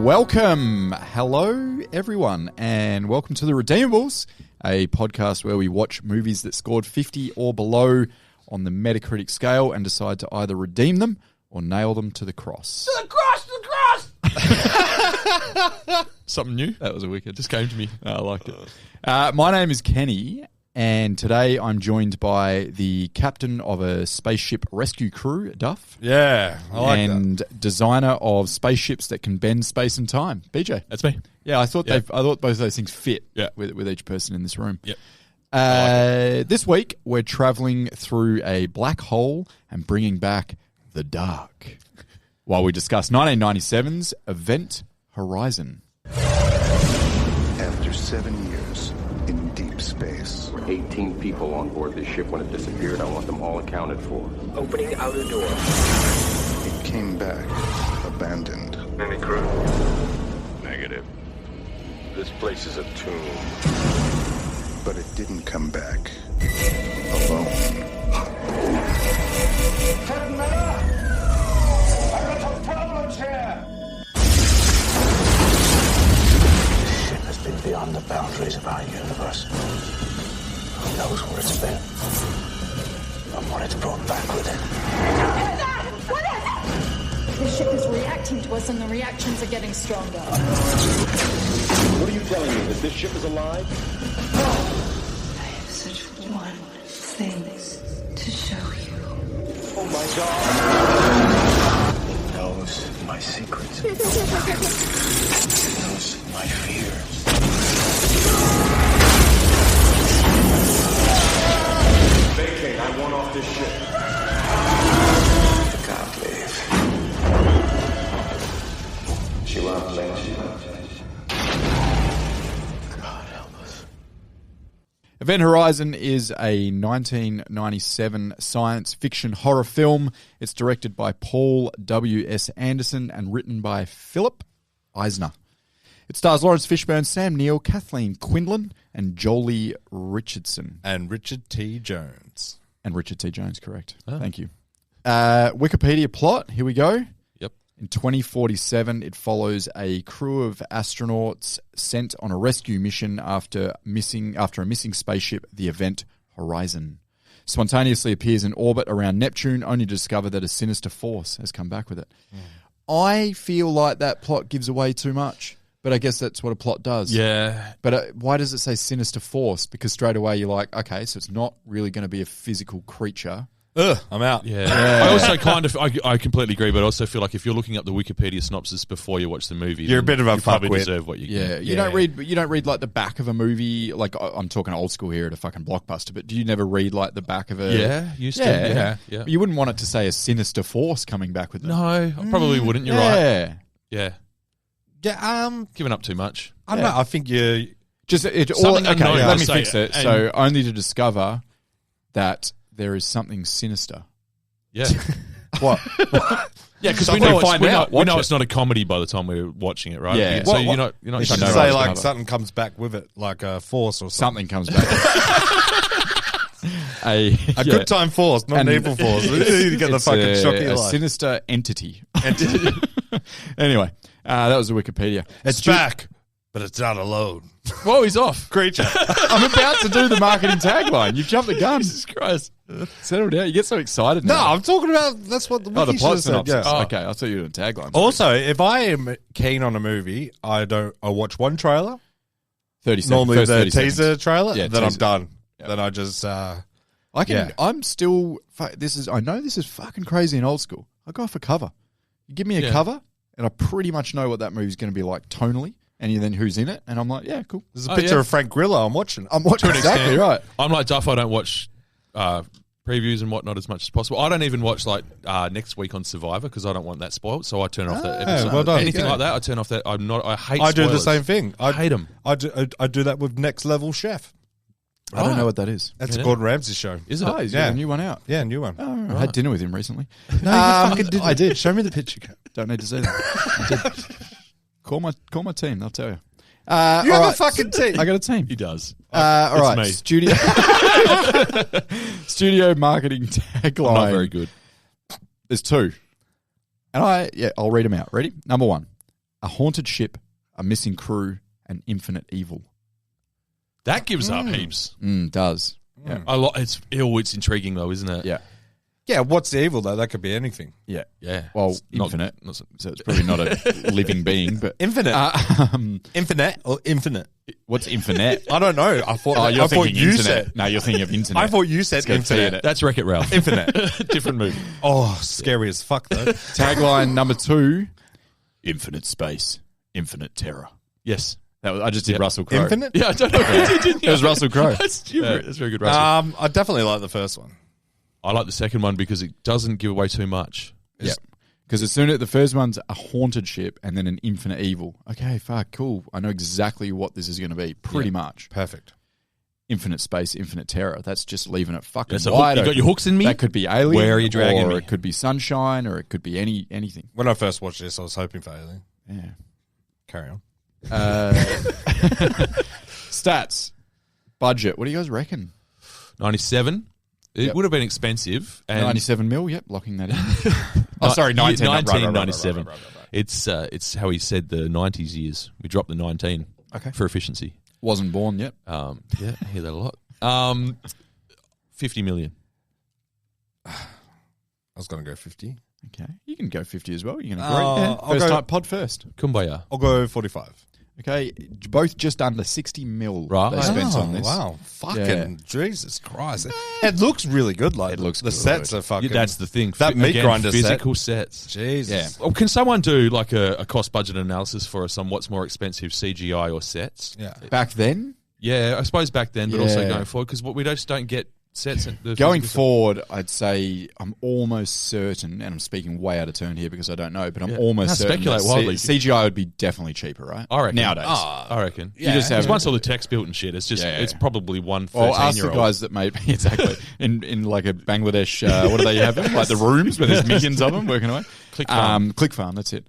Welcome. Hello, everyone, and welcome to The Redeemables, a podcast where we watch movies that scored 50 or below on the Metacritic scale and decide to either redeem them or nail them to the cross. To the cross! To the cross! Something new? That was a wicked. Just came to me. I liked it. My name is Kenny, and today I'm joined by the captain of a spaceship rescue crew, Duff. Yeah, I like and designer of spaceships that can bend space and time, BJ. That's me. Yeah, I thought Yep. both of those things fit Yeah. with each person in this room. Yep. This week, we're traveling through a black hole and bringing back the dark while we discuss 1997's Event Horizon. After 7 years in deep space, 18 people on board this ship when it disappeared. I want them all accounted for. Opening outer door. it came back abandoned. Any crew? Negative. This place is a tomb. But it didn't come back alone. Captain Miller! I got some problems here! This ship has been beyond the boundaries of our universe. Who knows where it's been? And what it's brought back with it. What is it? The ship is reacting to us and the reactions are getting stronger. What are you telling me? That this ship is alive? I have such one thing to show you. Oh my God! It knows my secrets. It knows my fears. Vacate. I want off this ship. I can't leave. She won't let you. God help us. Event Horizon is a 1997 science fiction horror film. It's directed by Paul W.S. Anderson and written by Philip Eisner. It stars Lawrence Fishburne, Sam Neill, Kathleen Quinlan, and Jolie Richardson. And Richard T. Jones. And Richard T. Jones, correct. Thank you. Wikipedia plot, here we go. Yep. In 2047, it follows a crew of astronauts sent on a rescue mission after a missing spaceship, the Event Horizon. Spontaneously appears in orbit around Neptune, only to discover that a sinister force has come back with it. I feel like that plot gives away too much, but I guess that's what a plot does. Yeah. But why does it say sinister force? Because straight away you're like, okay, so it's not really going to be a physical creature. Ugh, I'm out. Yeah. I also I completely agree, but I also feel like if you're looking up the Wikipedia synopsis before you watch the movie, You're a bit of a you probably fuckwit. deserve what you get. You don't read like the back of a movie. Like I'm talking old school here at a fucking Blockbuster, but do you never read like the back of a? Yeah, used to. Yeah. You wouldn't want it to say a sinister force coming back with them. No, I probably wouldn't. You're right. Yeah. Yeah, Giving up too much. I don't know. I think you Just Something unknown, let me say fix it. it. So only to discover that there is something sinister. Yeah. what? Yeah, because So we know, find we out, know watch it's not a comedy by the time we're watching it, right? Yeah. So What- you're not You trying should to say know like what's something comes back with it, like a force or Something something. comes back. a Good time force, not an evil force. You need to get the It's fucking shock of your a life. sinister entity. Anyway, that was the Wikipedia. It's back, but it's not alone. Whoa, he's off. Creature. I'm about to do the marketing tagline. You've jumped the gun. Jesus Christ. Settle down. You get so excited No, now. I'm talking about, that's what the the wiki plot should have said. synopsis. Yeah. Okay, I thought you were doing tagline. Also, if I am keen on a movie, I watch one trailer, 30 seconds. normally First the 30 teaser seconds. trailer, Yeah, then I'm teaser. done. Yep. Then I just, I can. Yeah. I'm still. I know this is fucking crazy and old school. I go for cover. You give me a cover, and I pretty much know what that movie's going to be like tonally, and then who's in it, and I'm like, yeah, cool. there's a picture yeah. of Frank Grillo. I'm watching. I'm watching exactly right. I'm like Duff. I don't watch previews and whatnot as much as possible. I don't even watch like next week on Survivor because I don't want that spoiled. So I turn off that episode. well done. Anything Yeah. like that, I turn off that. I hate. I do the spoilers. same thing. I hate them. I do that with Next Level Chef. I don't know what that is. That's Yeah. a Gordon Ramsay show. Is it? Oh, he's Yeah. got a new one out. Yeah, new one. Oh, I had dinner with him recently. No, you fucking didn't. I did. Show me the picture. Don't need to see that. I did. Call my team. They'll tell you. You have a fucking team. I got a team. He does. All It's right. me. Studio marketing tagline. Not very good. There's two. And I'll read them out. Ready? Number one. a haunted ship, a missing crew, and infinite evil. That gives up heaps. Does. Yeah. It's intriguing though, isn't it? Yeah. Yeah, what's the evil though? That could be anything. Yeah. Yeah. Well, It's not- infinite. not so- So it's probably not a living being, but Infinite. Infinite or infinite? what's infinite? I don't know. I thought. You're I thought thinking you internet. said. No, you're thinking of internet. I thought you said go infinite. Theatre. That's Wreck-It Ralph. Infinite. Different movie. Oh, scary as fuck though. Tagline number 2: infinite space, infinite terror. Yes. I just did Russell Crowe. Infinite. Yeah, I don't know. It was Russell Crowe. That's very good, Russell. I definitely like the first one. I like the second one because it doesn't give away too much. Yeah. Because as soon as the first one's a haunted ship and then an infinite evil. Okay, fuck, cool. I know exactly what this is going to be, pretty much. Perfect. Infinite space, infinite terror. That's just leaving it fucking That's a wide hook. You got open. your hooks in me? That could be Alien. Where are you dragging or me? It could be Sunshine, or it could be anything. When I first watched this, I was hoping for Alien. Yeah. Carry on. Stats. Budget. What do you guys reckon? 97. It Yep. would have been expensive. And 97 mil. Yep, locking that in. Oh, sorry, 19. 1997. It's how he said the 90s years. We dropped the 19 for efficiency. Wasn't born yet. Yeah, I hear that a lot. 50 million. I was going to go 50. Okay, you can go 50 as well. You're going to I'll first go- type pod first. Kumbaya. I'll go 45. Okay, both just under 60 mil Right. they spent on this. Wow. Fucking Yeah. Jesus Christ. It looks really good. Like It looks the good. sets are fucking. Yeah, that's the thing. That meat Again, grinder physical sets. Jesus. Yeah. Well, can someone do like a cost budget analysis for us on what's more expensive, CGI or sets? Yeah. Back then, Yeah, I suppose back then, but also Yeah. going forward, because we just don't get sets. And the going physical forward, I'd say I'm almost certain, and I'm speaking way out of turn here because I don't know, but I'm Yeah. almost No, certain speculate that wildly. CGI would be definitely cheaper, right? I reckon. Nowadays. I reckon. Yeah. You just have once all the text built and shit. It's just Yeah. it's probably one Or ask the 13-year-old. guys that made exactly in like a Bangladesh. What do they have? Like the rooms where there's millions of them working away. Click Farm. Click Farm. That's it.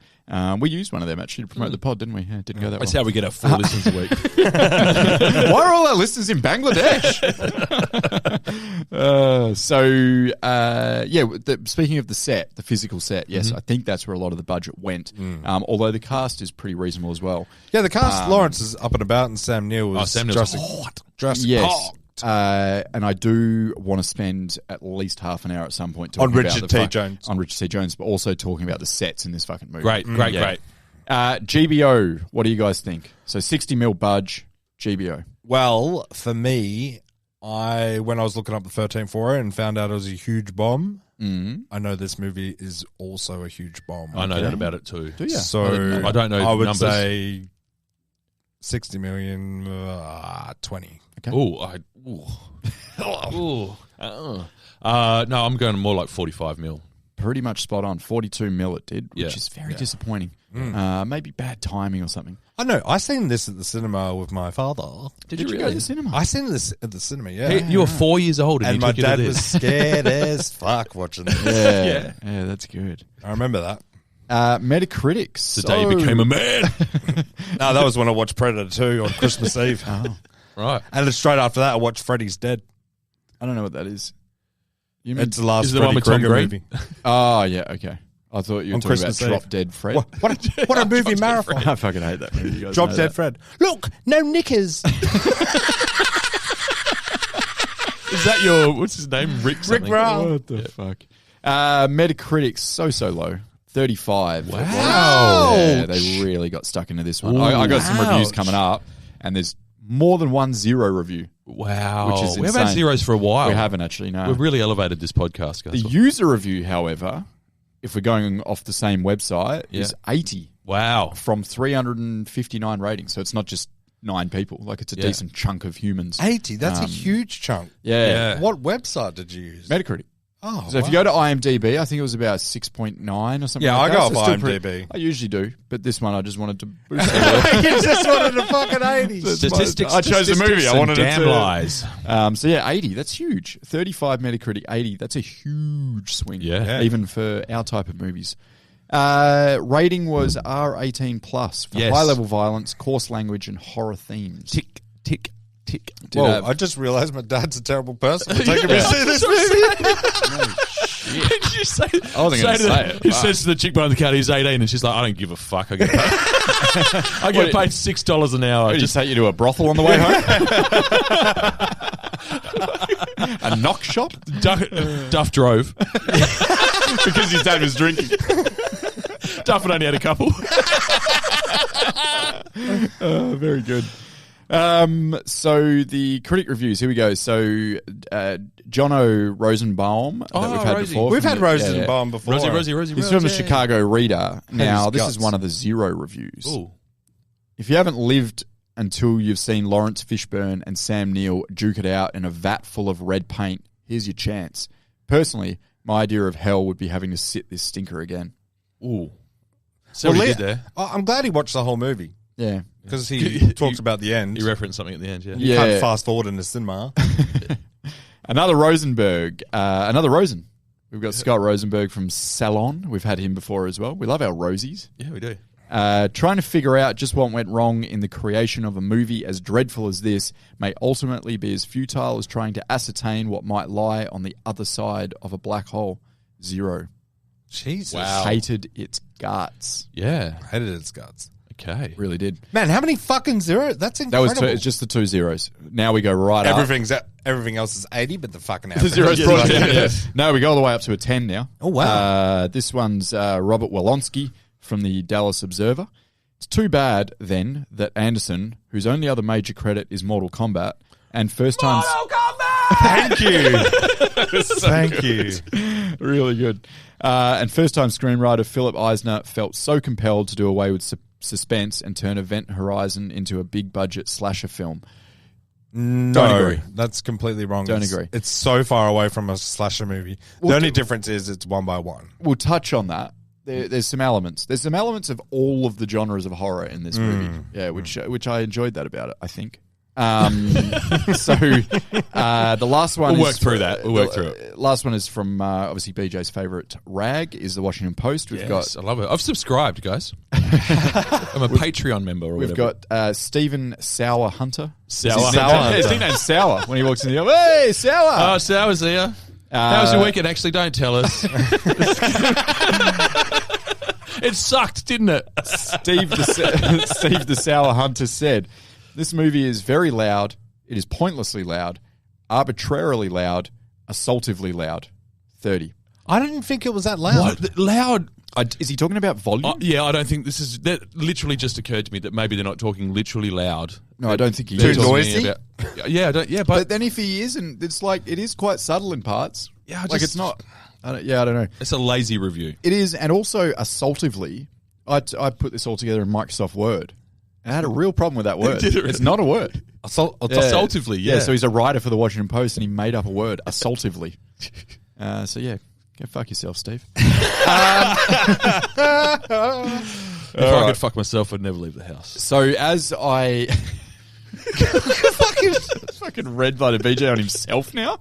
We used one of them actually to promote the pod, didn't we? Yeah, it didn't go that That's well. how we get our 4 listens a week. Why are all our listeners in Bangladesh? Speaking of the set, the physical set, yes, I think that's where a lot of the budget went. Although the cast is pretty reasonable as well. Yeah, the cast, Lawrence is up and about, and Sam Neill was Sam Neill's Jurassic Yes. Park. And I do want to spend at least half an hour at some point On talking Richard about T. the Jones. on Richard T. Jones, but also talking about the sets in this fucking movie. Great. GBO, what do you guys think? So 60 mil budge, GBO. Well, for me, when I was looking up the 13-4 and found out it was a huge bomb, I know this movie is also a huge bomb. I know that about it too. Do you? So I don't know I would numbers. say 60 million, 20. Okay. No, I'm going more like 45 mil. Pretty much spot on. 42 mil it did, which Yeah. is very disappointing. Maybe bad timing or something. I know. I seen this at the cinema with my father. Did you go to the cinema? I seen this at the cinema, yeah. Hey, you were 4 years old and and you my took you to dad this. was scared as fuck watching this. Yeah, that's good. I remember that. Metacritics. The day he became a man. No, that was when I watched Predator 2 on Christmas Eve. Right. And then straight after that, I watched Freddy's Dead. I don't know what that is. You mean? It's the last Is it the one Freddy with Tom Krueger Green? movie. Oh, yeah, okay. I thought you were On talking Christmas about Eve. Drop Dead Fred. What a movie marathon. I fucking hate that movie. You guys Drop know Dead that. Fred. Look, no knickers. Is that your, what's his name? Rick something? Brown. What the fuck? Metacritic's so low. 35. Wow. Yeah, they really got stuck into this one. I got some reviews coming up, and there's more than 1 0 review. Wow. Which is we haven't had insane. zeros for a while. We haven't actually, no. We've really elevated this podcast, The guys. user review, however, if we're going off the same website, is 80 Wow. from 359 ratings. So it's not just 9 people. Like, it's a decent chunk of humans. 80, that's a huge chunk. Yeah. Yeah. What website did you use? Metacritic. Oh, So if you go to IMDb, I think it was about 6.9 or something. Yeah, like I that. go off So still IMDb. I usually do, but this one I just wanted to boost it. You just wanted a fucking 80s. Statistics. I chose the movie. I and wanted it damn to. lies. So yeah, 80. That's huge. 35 Metacritic, 80. That's a huge swing. Yeah. Even for our type of movies. Rating was R18 plus for Yes. high level violence, coarse language, and horror themes. Tick. Did Whoa, have- I just realized my dad's a terrible person for taking me to see this movie. Did you say? I wasn't going to say it. He says to the chick behind the counter, he's 18, and she's like, I don't give a fuck. I get paid. I get paid $6 an hour. Did he take you to a brothel on the way home? A knock shop? Duff drove. Because his dad was drinking. Duff had only had a couple. Very good. So the critic reviews, here we go. So Jono Rosenbaum that we've had Rosie. before. We've had from the- Rosenbaum before. Rosie. He's from the Chicago Reader. Now, his this guts. is one of the zero reviews. Ooh. If you haven't lived until you've seen Lawrence Fishburne and Sam Neill duke it out in a vat full of red paint, here's your chance. Personally, my idea of hell would be having to sit this stinker again. Ooh. So what he did there. I'm glad he watched the whole movie Yeah. because he talks about the end. He referenced something at the end, yeah. You can't fast forward in the cinema. Another Rosenberg. Another Rosen. We've got Scott Rosenberg from Salon. We've had him before as well. We love our Rosies. Yeah, we do. Trying to figure out just what went wrong in the creation of a movie as dreadful as this may ultimately be as futile as trying to ascertain what might lie on the other side of a black hole. Zero. Jesus. Wow. Hated its guts. Yeah. Hated its guts. Okay. Really did. Man, how many fucking zeros? That's That incredible. was it's just the 2 zeros. Now we go right up. Everything else is 80, but the fucking The average. zeros is brought like- down. Yeah. No, we go all the way up to a 10 now. Oh, wow. This one's Robert Wolonsky from the Dallas Observer. It's too bad, then, that Anderson, whose only other major credit is Mortal Kombat, and first time... Thank you. Thank you. Really good. And first-time screenwriter Philip Eisner felt so compelled to do away with suspense and turn Event Horizon into a big-budget slasher film. No, Don't agree. That's completely wrong. Don't agree. It's so far away from a slasher movie. The only difference is it's one by one. We'll touch on that. There's some elements. There's some elements of all of the genres of horror in this movie. Yeah, which I enjoyed that about it, I think. So the last one We'll work through that. We'll work through it. Last one is from obviously BJ's favourite rag is the Washington Post. We've Yes, I love it. I've subscribed, guys. I'm a Patreon member or We've whatever. got Stephen Sour Hunter. Sour His Hunter. nickname's Sour when he walks in the office. Hey, Sour! Oh, Sour's here. How was your weekend? Actually, don't tell us. It sucked, didn't it? Steve the Sour Hunter said, "This movie is very loud. It is pointlessly loud, arbitrarily loud, assaultively loud." 30. I didn't think it was that loud. What? Loud. Is he talking about volume? Yeah, I don't think this is... That literally just occurred to me that maybe they're not talking literally loud. No, I don't think he They're is. Too talking noisy? about- yeah, But but then if he isn't, it's like it is quite subtle in parts. Yeah, like just- it's not. I don't know. it's a lazy review. It is, and also assaultively. I put this all together in Microsoft Word. And I had a real problem with that word. Did it? It's not a word. Assaultively, yeah. So he's a writer for the Washington Post, and he made up a word, assaultively. So yeah, go fuck yourself, Steve. If I could fuck myself, I'd never leave the house. So as I fucking red by the BJ on himself now,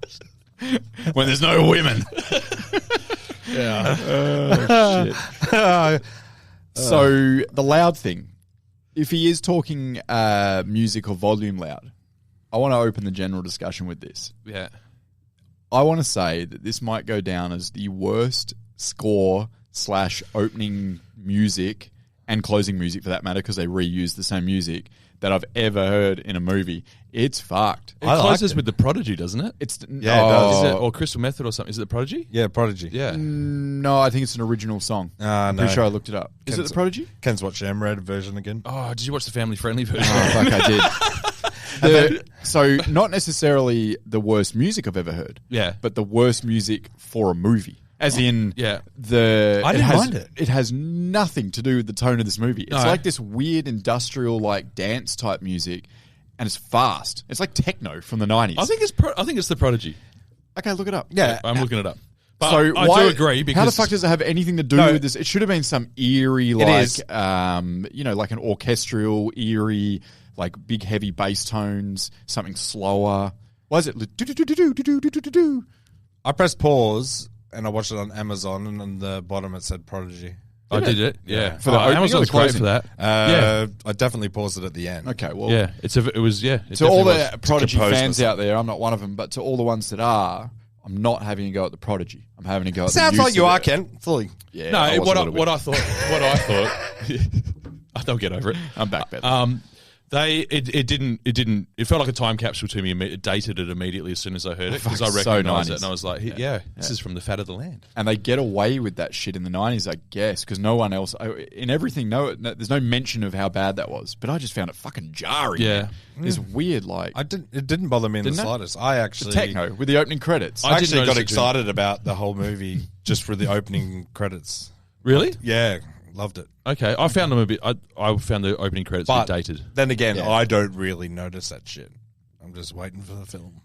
when there's no women. Shit. So the loud thing, if he is talking music or volume loud, I want to open the general discussion with this. Yeah. I want to say that this might go down as the worst score / opening music and closing music for that matter, because they reuse the same music that I've ever heard in a movie. It's fucked. It closes with The Prodigy, doesn't it? It's Yeah, it does. Is it, or Crystal Method or something. Is it The Prodigy? Yeah, Prodigy. Yeah. No, I think it's an original song. No. Pretty sure I looked it up. Is it The Prodigy? Ken's watched the M-Red version again. Oh, did you watch the family-friendly version? Oh, fuck, I did. So not necessarily the worst music I've ever heard. Yeah. But the worst music for a movie. As in, Yeah. I didn't mind it. It has nothing to do with the tone of this movie. It's No. like this weird industrial, like dance type music, and it's fast. It's like techno from the 90s. I think it's The Prodigy. Okay, look it up. Yeah. I'm looking it up. But So I do agree because how the fuck does it have anything to do No. with this? It should have been some eerie, like is. like an orchestral, eerie, like big heavy bass tones, something slower. Why is it? Do-do-do-do-do-do-do-do-do? I pressed pause and I watched it on Amazon, and on the bottom it said Prodigy. I did it. Yeah. For the opening or Amazon's the great closing? for that. I definitely paused it at the end. Okay, well, Yeah. It was. Yeah. It to all definitely the was. Prodigy compose fans myself. out there, I'm not one of them, but to all the ones that are, I'm not having a go at the Prodigy. I'm having a go at the Sounds use like you of are, it. Ken. Fully. Yeah, No, I was a little bit. what I thought, I'll get over it. I'm back better. It felt like a time capsule to me. It dated it immediately as soon as I heard it because I So recognised 90s. it and I was like, this is from the fat of the land. And they get away with that shit in the 90s, I guess, because no one else in everything. There's no mention of how bad that was. But I just found it fucking jarring. Yeah. It's weird. Like It didn't bother me in the Didn't it? slightest. I actually techno with the opening credits. I actually didn't got notice it excited about the whole movie just for the opening credits. Really? Yeah, loved it. Okay. I found them a bit. I found the opening credits a But bit dated. then again, Yeah. I don't really notice that shit. I'm just waiting for the film.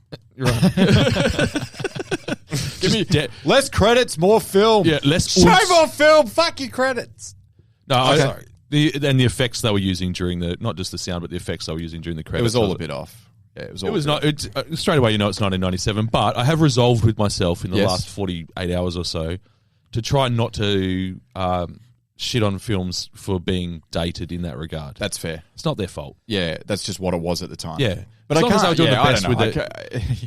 Give me less credits, more film. Yeah, less Show more film. Fuck your credits. No, Okay. sorry. The effects they were using during not just the sound, but the effects they were using during the credits. It was all a bit off. Yeah, it was all. It was a bit not. It's straight away, you know, it's 1997. But I have resolved with myself in the Yes. last 48 hours or so to try not to shit on films for being dated in that regard. That's fair. It's not their fault. Yeah, that's just what it was at the time. Yeah, but as I long as can't. they were doing Yeah, the I best don't know. with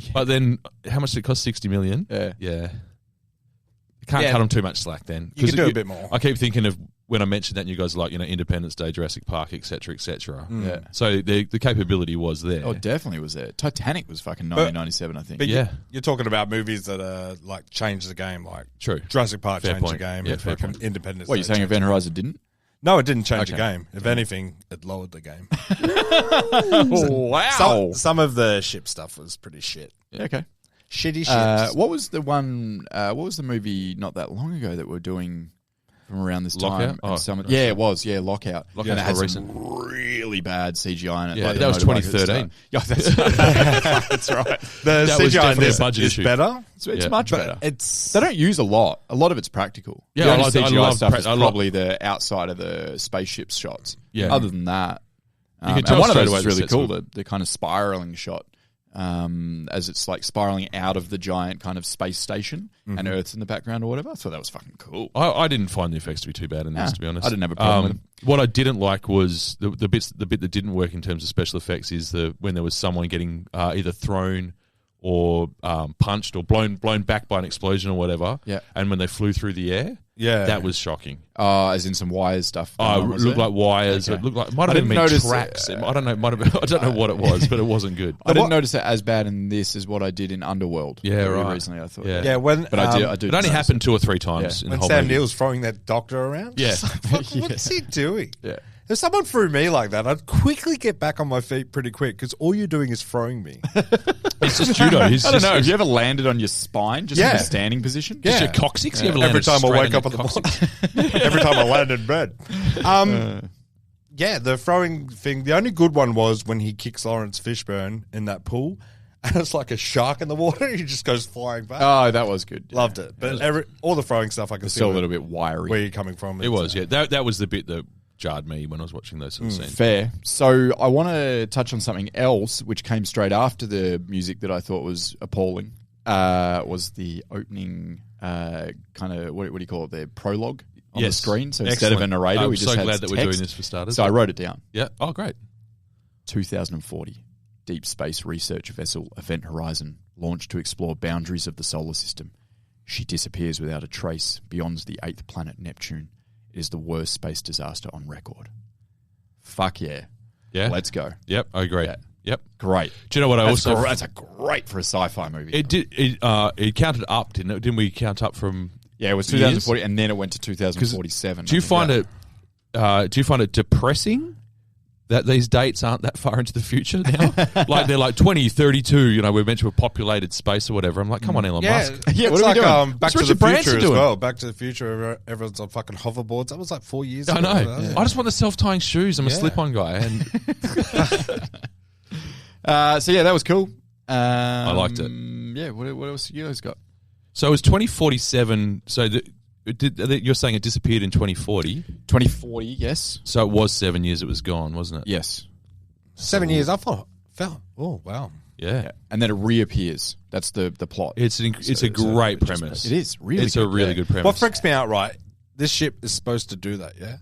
it. But then, how much did it cost? 60 million. Yeah. You can't Yeah. cut them too much slack then. You could do a it- bit more. I keep thinking of when I mentioned that, and you guys are like, you know, Independence Day, Jurassic Park, etc., etc. Yeah. So the capability was there. Oh, definitely was there. Titanic was fucking 1997, I think. But Yeah. you're talking about movies that like change the game, like True. Jurassic Park Fair changed point. the game. Yeah, and fair fucking point. Independence. What, you're Day saying changed Event the game. Horizon didn't? No, it didn't change the Okay. game. If anything, it lowered the game. Wow. Some of the ship stuff was pretty shit. Yeah, okay. Shitty ships. What was the one? What was the movie not that long ago that we're doing from around this time? Lockout? And Oh, yeah, it was. Yeah, Lockout. Lockout's and it had more some really bad CGI in it. Yeah, like the that was motorbike at the 2013. start. Yeah, that's right. The that was CGI in definitely this a budget is issue. better. It's Yeah. much But better. it's They don't use a lot. A lot of it's practical. Yeah, the I only like- I CGI love stuff pra- is I love- probably the outside of the spaceship shots. Yeah. Other than that, can and tell one of straight those away is the really sets cool. were- The kind of spiraling shot, as it's like spiraling out of the giant kind of space station, and Earth's in the background or whatever. I thought that was fucking cool. I didn't find the effects to be too bad in this, Nah, to be honest. I didn't have a problem with them. What I didn't like was the bit that didn't work in terms of special effects is when there was someone getting either thrown or punched or blown back by an explosion or whatever. Yeah. And when they flew through the air, Yeah. that was shocking. As in some wires stuff. Oh, going on, it was looked there? like wires. Okay. It looked like it might I have didn't been notice, tracks. I don't know. It might have been, I don't know what it was, but it wasn't good. I didn't notice it as bad in this as what I did in Underworld. Yeah, very right. recently, I thought. Yeah. Yeah, when But I do. It only notice happened 2 or 3 times Yeah. in when the whole Sam movie. Neill's throwing that doctor around. Yeah. What's he doing? Yeah. If someone threw me like that, I'd quickly get back on my feet pretty quick because all you're doing is throwing me. It's just judo. He's I don't just, know. Have you ever landed on your spine, just in Yeah. a standing position? Just Yeah. your coccyx? You ever Every landed time I straight wake on up the on the coccyx? every time I land in bed. Yeah, the throwing thing. The only good one was when he kicks Lawrence Fishburne in that pool, and it's like a shark in the water. He just goes flying back. Oh, that was good. Loved it. But all the throwing stuff, I can It's see still a little bit wiry. where you're coming from. It was, yeah. That was the bit that jarred me when I was watching those sort of scenes. Fair. So I want to touch on something else, which came straight after the music that I thought was appalling. Was the opening kind of what do you call it? The prologue on the Yes. screen. So instead of a Excellent. narrator, I'm we just so had glad that we're text. doing this for starters. So I wrote it down. Yeah. Oh, great. 2040, deep space research vessel Event Horizon launched to explore boundaries of the solar system. She disappears without a trace beyond the 8th planet Neptune. It is the worst space disaster on record. Fuck yeah. Yeah. Let's go. Yep. I agree. Yeah. Yep. Great. Do you know what I That's, also? that's a great for a sci-fi movie. It did. It counted up, didn't it? Didn't we count up from? Yeah, it was years? 2040, and then it went to 2047. Do you find it? Do you find it depressing that these dates aren't that far into the future now? Like they're like 2032. You know, we're meant to have populated space or whatever. I'm like, come on, Elon Musk. Yeah, it's what are we like doing? Back What's to the Richard Branson Future as doing? well. Back to the Future, everyone's on fucking hoverboards. That was like 4 years I ago. know. I just want the self-tying shoes. I'm a Yeah. slip-on guy, and So yeah, that was cool. I liked it. Yeah, what else you guys got? so it was 2047. So you're saying it disappeared in 2040. 2040, yes. So it was 7 years. It was gone, wasn't it? Yes. 7 years. I thought. Oh wow. Yeah. Yeah. And then it reappears. That's the plot. It's a great premise. It is really It's a really good premise. What freaks me out, right? This ship is supposed to do that, yeah?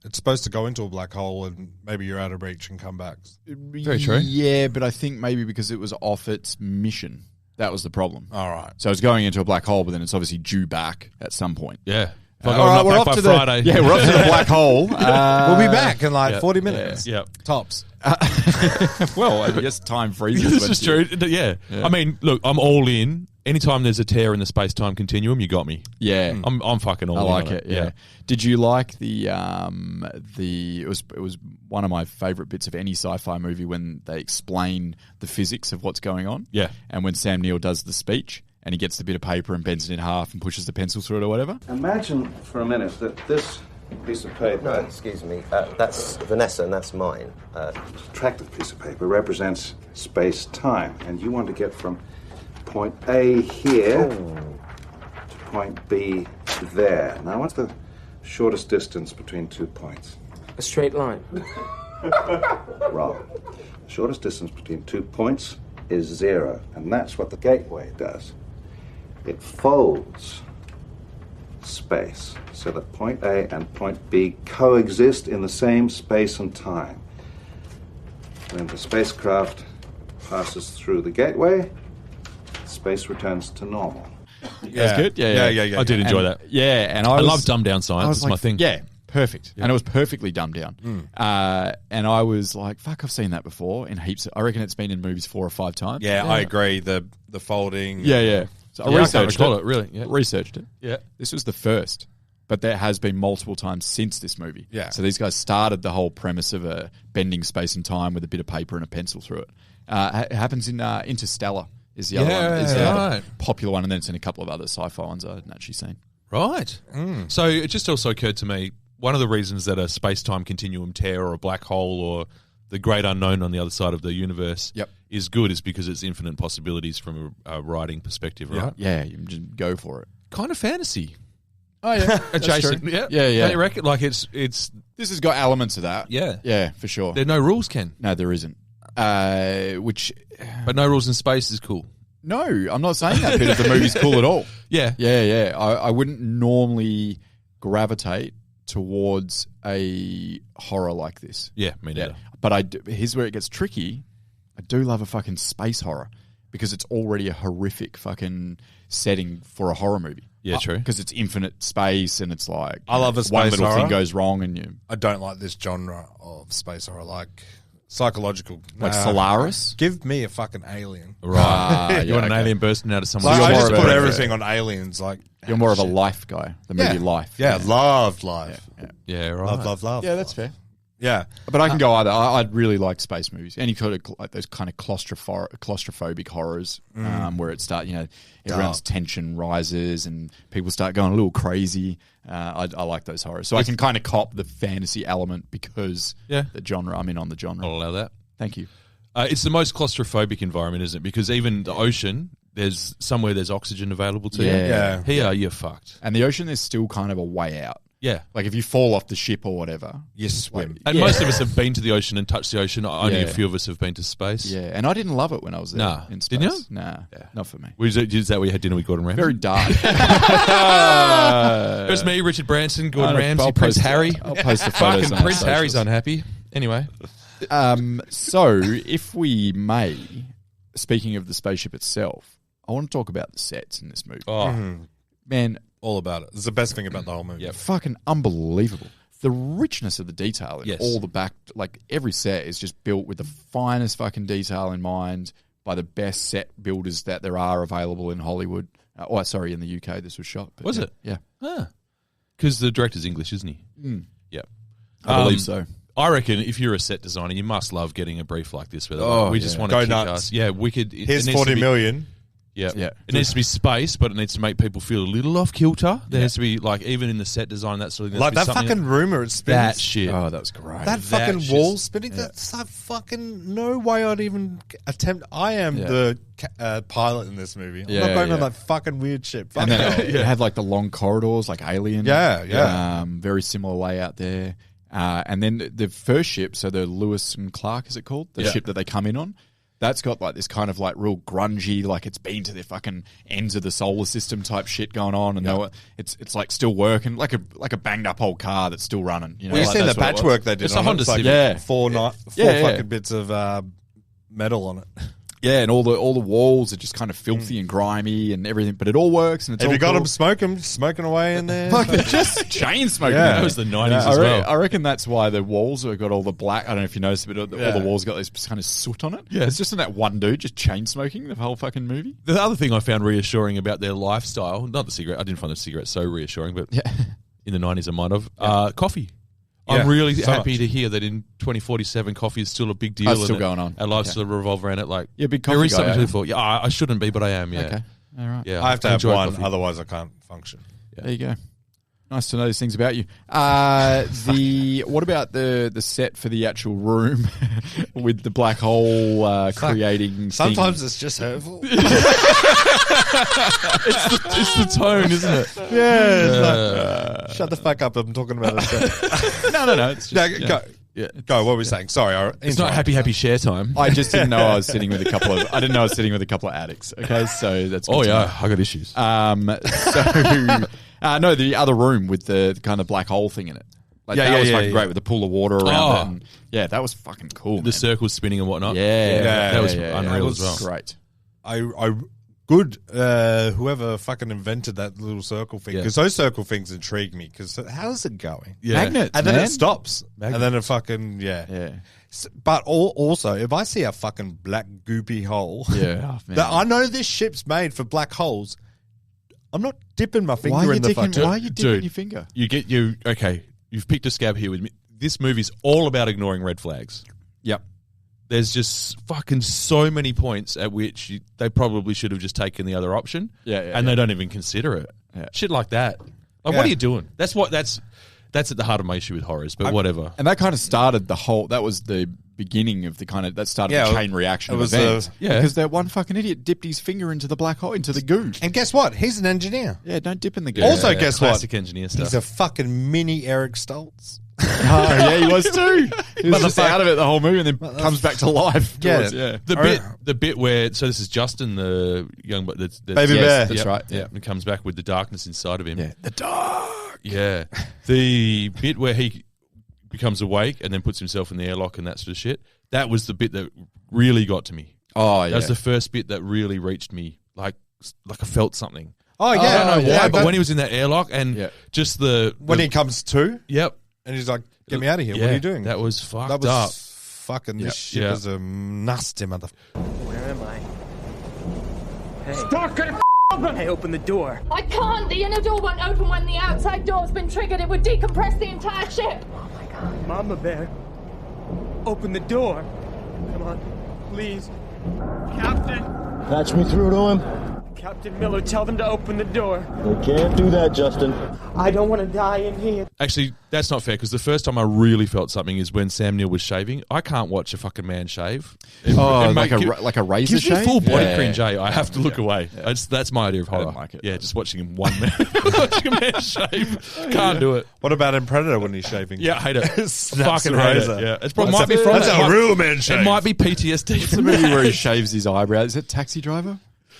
It's supposed to go into a black hole and maybe you're out of reach and come back. Very true. Yeah, but I think maybe because it was off its mission. That was the problem. All right. So it's going into a black hole, but then it's obviously due back at some point. Yeah. If I All got right, not we're back off by to Friday. we're off to the black hole. We'll be back in like 40 minutes. Yeah. Tops. Well, I guess time freezes. This but is true. Yeah. I mean, look, I'm all in. Anytime there's a tear in the space-time continuum, you got me. Yeah, I'm fucking all I in. like on it. Yeah. Did you like the it was one of my favorite bits of any sci-fi movie when they explain the physics of what's going on. Yeah. And when Sam Neill does the speech and he gets the bit of paper and bends it in half and pushes the pencil through it or whatever. Imagine for a minute that this piece of paper, No, excuse me. That's Vanessa, and that's mine. attractive piece of paper, represents space-time, and you want to get from point A here to point B there. Now, what's the shortest distance between 2 points? A straight line. Wrong. The shortest distance between 2 points is 0, and that's what the gateway does. It folds space so that point A and point B coexist in the same space and time. When the spacecraft passes through the gateway, space returns to normal. That's good. Yeah. I did enjoy that. Yeah, and I love dumbed down science. It's my thing. Yeah, perfect. And it was perfectly dumbed down. And I was like, fuck, I've seen that before in heaps. I reckon it's been in movies 4 or 5 times. Yeah, I agree. The folding. Yeah. So I Yeah, I can't researched recall it, really. Yeah. Researched it. Yeah. This was the first, but there has been multiple times since this movie. Yeah. So these guys started the whole premise of a bending space and time with a bit of paper and a pencil through it. It happens in Interstellar is the other one. Is the other popular one, and then it's in a couple of other sci-fi ones I hadn't actually seen. Right. So it just also occurred to me, one of the reasons that a space-time continuum tear or a black hole or the great unknown on the other side of the universe is good is because it's infinite possibilities from a writing perspective, right? Yeah, you just go for it. Kind of fantasy. Oh yeah, Adjacent. Yeah. Don't you reckon? Like it's This has got elements of that. Yeah, for sure. There are no rules, Ken. No, there isn't. But no rules in space is cool. No, I'm not saying that bit of the movie's cool at all. Yeah. I wouldn't normally gravitate towards a horror like this. Yeah, me neither. But here's where it gets tricky. I do love a fucking space horror because it's already a horrific fucking setting for a horror movie. Yeah, true. Because it's infinite space and it's like I love a space one little horror. thing goes wrong and you I don't like this genre of space horror, like psychological. like Solaris. Give me a fucking alien. Right. You yeah, want an okay. alien bursting out of someone's Like, I you're just more of put a- everything on aliens. Like You're more of a life guy. The movie Life. Yeah, loved life. Yeah, right. Love. Yeah, that's fair. Yeah. But I can go either. I'd really like space movies. Any kind of like those kind of claustrophobic horrors where it starts, everyone's tension rises and people start going a little crazy. I like those horrors. So I can kind of cop the fantasy element because the genre. I'm in on the genre. I'll allow that. Thank you. It's the most claustrophobic environment, isn't it? Because even the ocean, there's somewhere there's oxygen available to you. Yeah. Here, you're fucked. And the ocean is still kind of a way out. Yeah. Like if you fall off the ship or whatever. You swim. And most of us have been to the ocean and touched the ocean. Only Yeah. a few of us have been to space. Yeah. And I didn't love it when I was there. Nah. In space. Didn't you? Nah. Not for me. Is that where you had dinner with Gordon Ramsay? Very dark. It was me, Richard Branson, Gordon Ramsay, I'll Prince post- Harry. I'll post the photos Fucking on our Prince Harry's socials. unhappy. Anyway. So, if we may, speaking of the spaceship itself, I want to talk about the sets in this movie. Oh, Man, All about it. It's the best thing about the whole movie. Yeah. fucking unbelievable. The richness of the detail in Yes. all the back, like every set is just built with the finest fucking detail in mind by the best set builders that there are available in Hollywood. In the UK this was shot. But Was yeah, it? Yeah. because the director's English, isn't he? Yeah. I believe so. I reckon if you're a set designer, you must love getting a brief like this. Where we just want Go to kick nuts. ass. Yeah, wicked. Here's 40 million. Yeah. Yeah. It needs to be space, but it needs to make people feel a little off kilter. There has to be, like, even in the set design, that sort of thing. Like there that has to be fucking something- rumor it spins. that shit. Oh, that was great. That fucking shit's- wall spinning, that's like fucking no way I'd even attempt. I am the pilot in this movie. I'm Yeah, not going on yeah. that fucking weird shit. Fuck And then no. it had like the long corridors, like Alien. Yeah. Very similar layout there. And then the first ship, so the Lewis and Clark, is it called? The ship that they come in on. That's got like this kind of like real grungy, like it's been to the fucking ends of the solar system type shit going on, and it's like still working, like a banged up old car that's still running. You know, Well, you like seen the that's what it was. patchwork they did It's on a it. Honda It's like Civic. Yeah. four Yeah, yeah. fucking bits of metal on it. Yeah, and all the walls are just kind of filthy and grimy and everything, but it all works. And it's Have all you got cool. them smoking away in there? Fuck, they're just chain smoking. Yeah. That was the 90s as well. I reckon that's why the walls have got all the black. I don't know if you noticed, but all the walls got this kind of soot on it. Yeah. It's just in that one dude just chain smoking the whole fucking movie. The other thing I found reassuring about their lifestyle, not the cigarette, I didn't find the cigarette so reassuring, but in the 90s I might have, coffee. Yeah, I'm really so happy much. to hear that in 2047 coffee is still a big deal. Oh, it's still and going on. Our lives still revolve around it. Like, Yeah, big there coffee is guy, something to eh? live for. Yeah, I shouldn't be, but I am, yeah. Okay. All right. Yeah, I have to have enjoy one, coffee. otherwise I can't function. There you go. Nice to know these things about you. What about the set for the actual room with the black hole creating? Sometimes things? it's just hurtful. It's the tone, isn't it? Yeah. Shut the fuck up. I'm talking about it. no. It's just, Go. Yeah. Go. What were we saying? Sorry. It's not happy share time. I just didn't know I was sitting with a couple of. I didn't know I was sitting with a couple of addicts. Okay, so that's. Oh good to yeah, know. I got issues. No, the other room with the kind of black hole thing in it. Like, that was fucking great with the pool of water around it. And, yeah, that was fucking cool. The circles spinning and whatnot. Yeah, that was yeah, unreal that as well. was great. Good. Whoever fucking invented that little circle thing, because those circle things intrigue me. Because how's it going? Yeah. Magnets, And then man. it stops, Magnets. and then it fucking Yeah. But also, if I see a fucking black goopy hole, Yeah, man. that I know this ship's made for black holes. I'm not dipping my finger in the fucking. Why are you dipping Dude. your finger? You've picked a scab here with me. This movie's all about ignoring red flags. Yep. There's just fucking so many points at which they probably should have just taken the other option. And they don't even consider it. Yeah. Shit like that. Like, what are you doing? That's at the heart of my issue with horrors, but whatever. And that kind of started the whole. That was the beginning of the kind of. That started the chain reaction it of was events. yeah. Because that one fucking idiot dipped his finger into the black hole, into the goo. And guess what? He's an engineer. Yeah, don't dip in the goo. Also, guess what? Classic engineer stuff. He's a fucking mini Eric Stoltz. Oh, yeah, he was too. He was just out of it the whole movie and then comes back to life. Yeah. towards- yeah. The bit where this is Justin, the young the Baby Yes, bear. that's right. Yeah, and comes back with the darkness inside of him. Yeah. The dark. Yeah. The bit where he becomes awake and then puts himself in the airlock and that sort of shit. That was the bit that really got to me. Oh, yeah. That was the first bit that really reached me. Like I felt something. Oh yeah, I don't know why, yeah, but when he was in that airlock and just when he comes to, yep, and he's like, "Get me out of here! Yeah, What are you doing?" that was fucked That was up. fucking. This shit is a nasty mother. Where am I? Hey. Stop! Get it open! Hey, open the door. I can't. The inner door won't open when the outside door's been triggered. It would decompress the entire ship. Oh my god. Mama Bear. Open the door. Come on. Please. Captain. Patch me through to him. Captain Miller, tell them to open the door. They can't do that, Justin. I don't want to die in here. Actually, that's not fair because the first time I really felt something is when Sam Neill was shaving. I can't watch a fucking man shave. Like a razor gives me shave? full body Yeah. cringe. I have to look away. That's my idea of horror. don't like it. Yeah, just watching him watching a man shave. Can't do it. What about in Predator when he's shaving? Yeah, I hate it. Snaps Fucking the hate razor. it. Yeah, it's probably might be from That's that. a real man shave. It might be PTSD. What's the movie where he shaves his eyebrows? Is it Taxi Driver?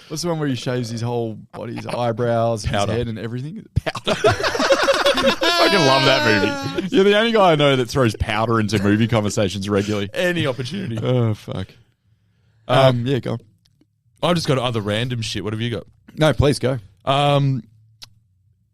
What's the one where he shaves his whole body, his eyebrows, Powder. his head, and everything? Powder. I fucking love that movie. You're the only guy I know that throws powder into movie conversations regularly. Any opportunity. Oh, fuck. Yeah, go on. I've just got other random shit. What have you got? No, please go.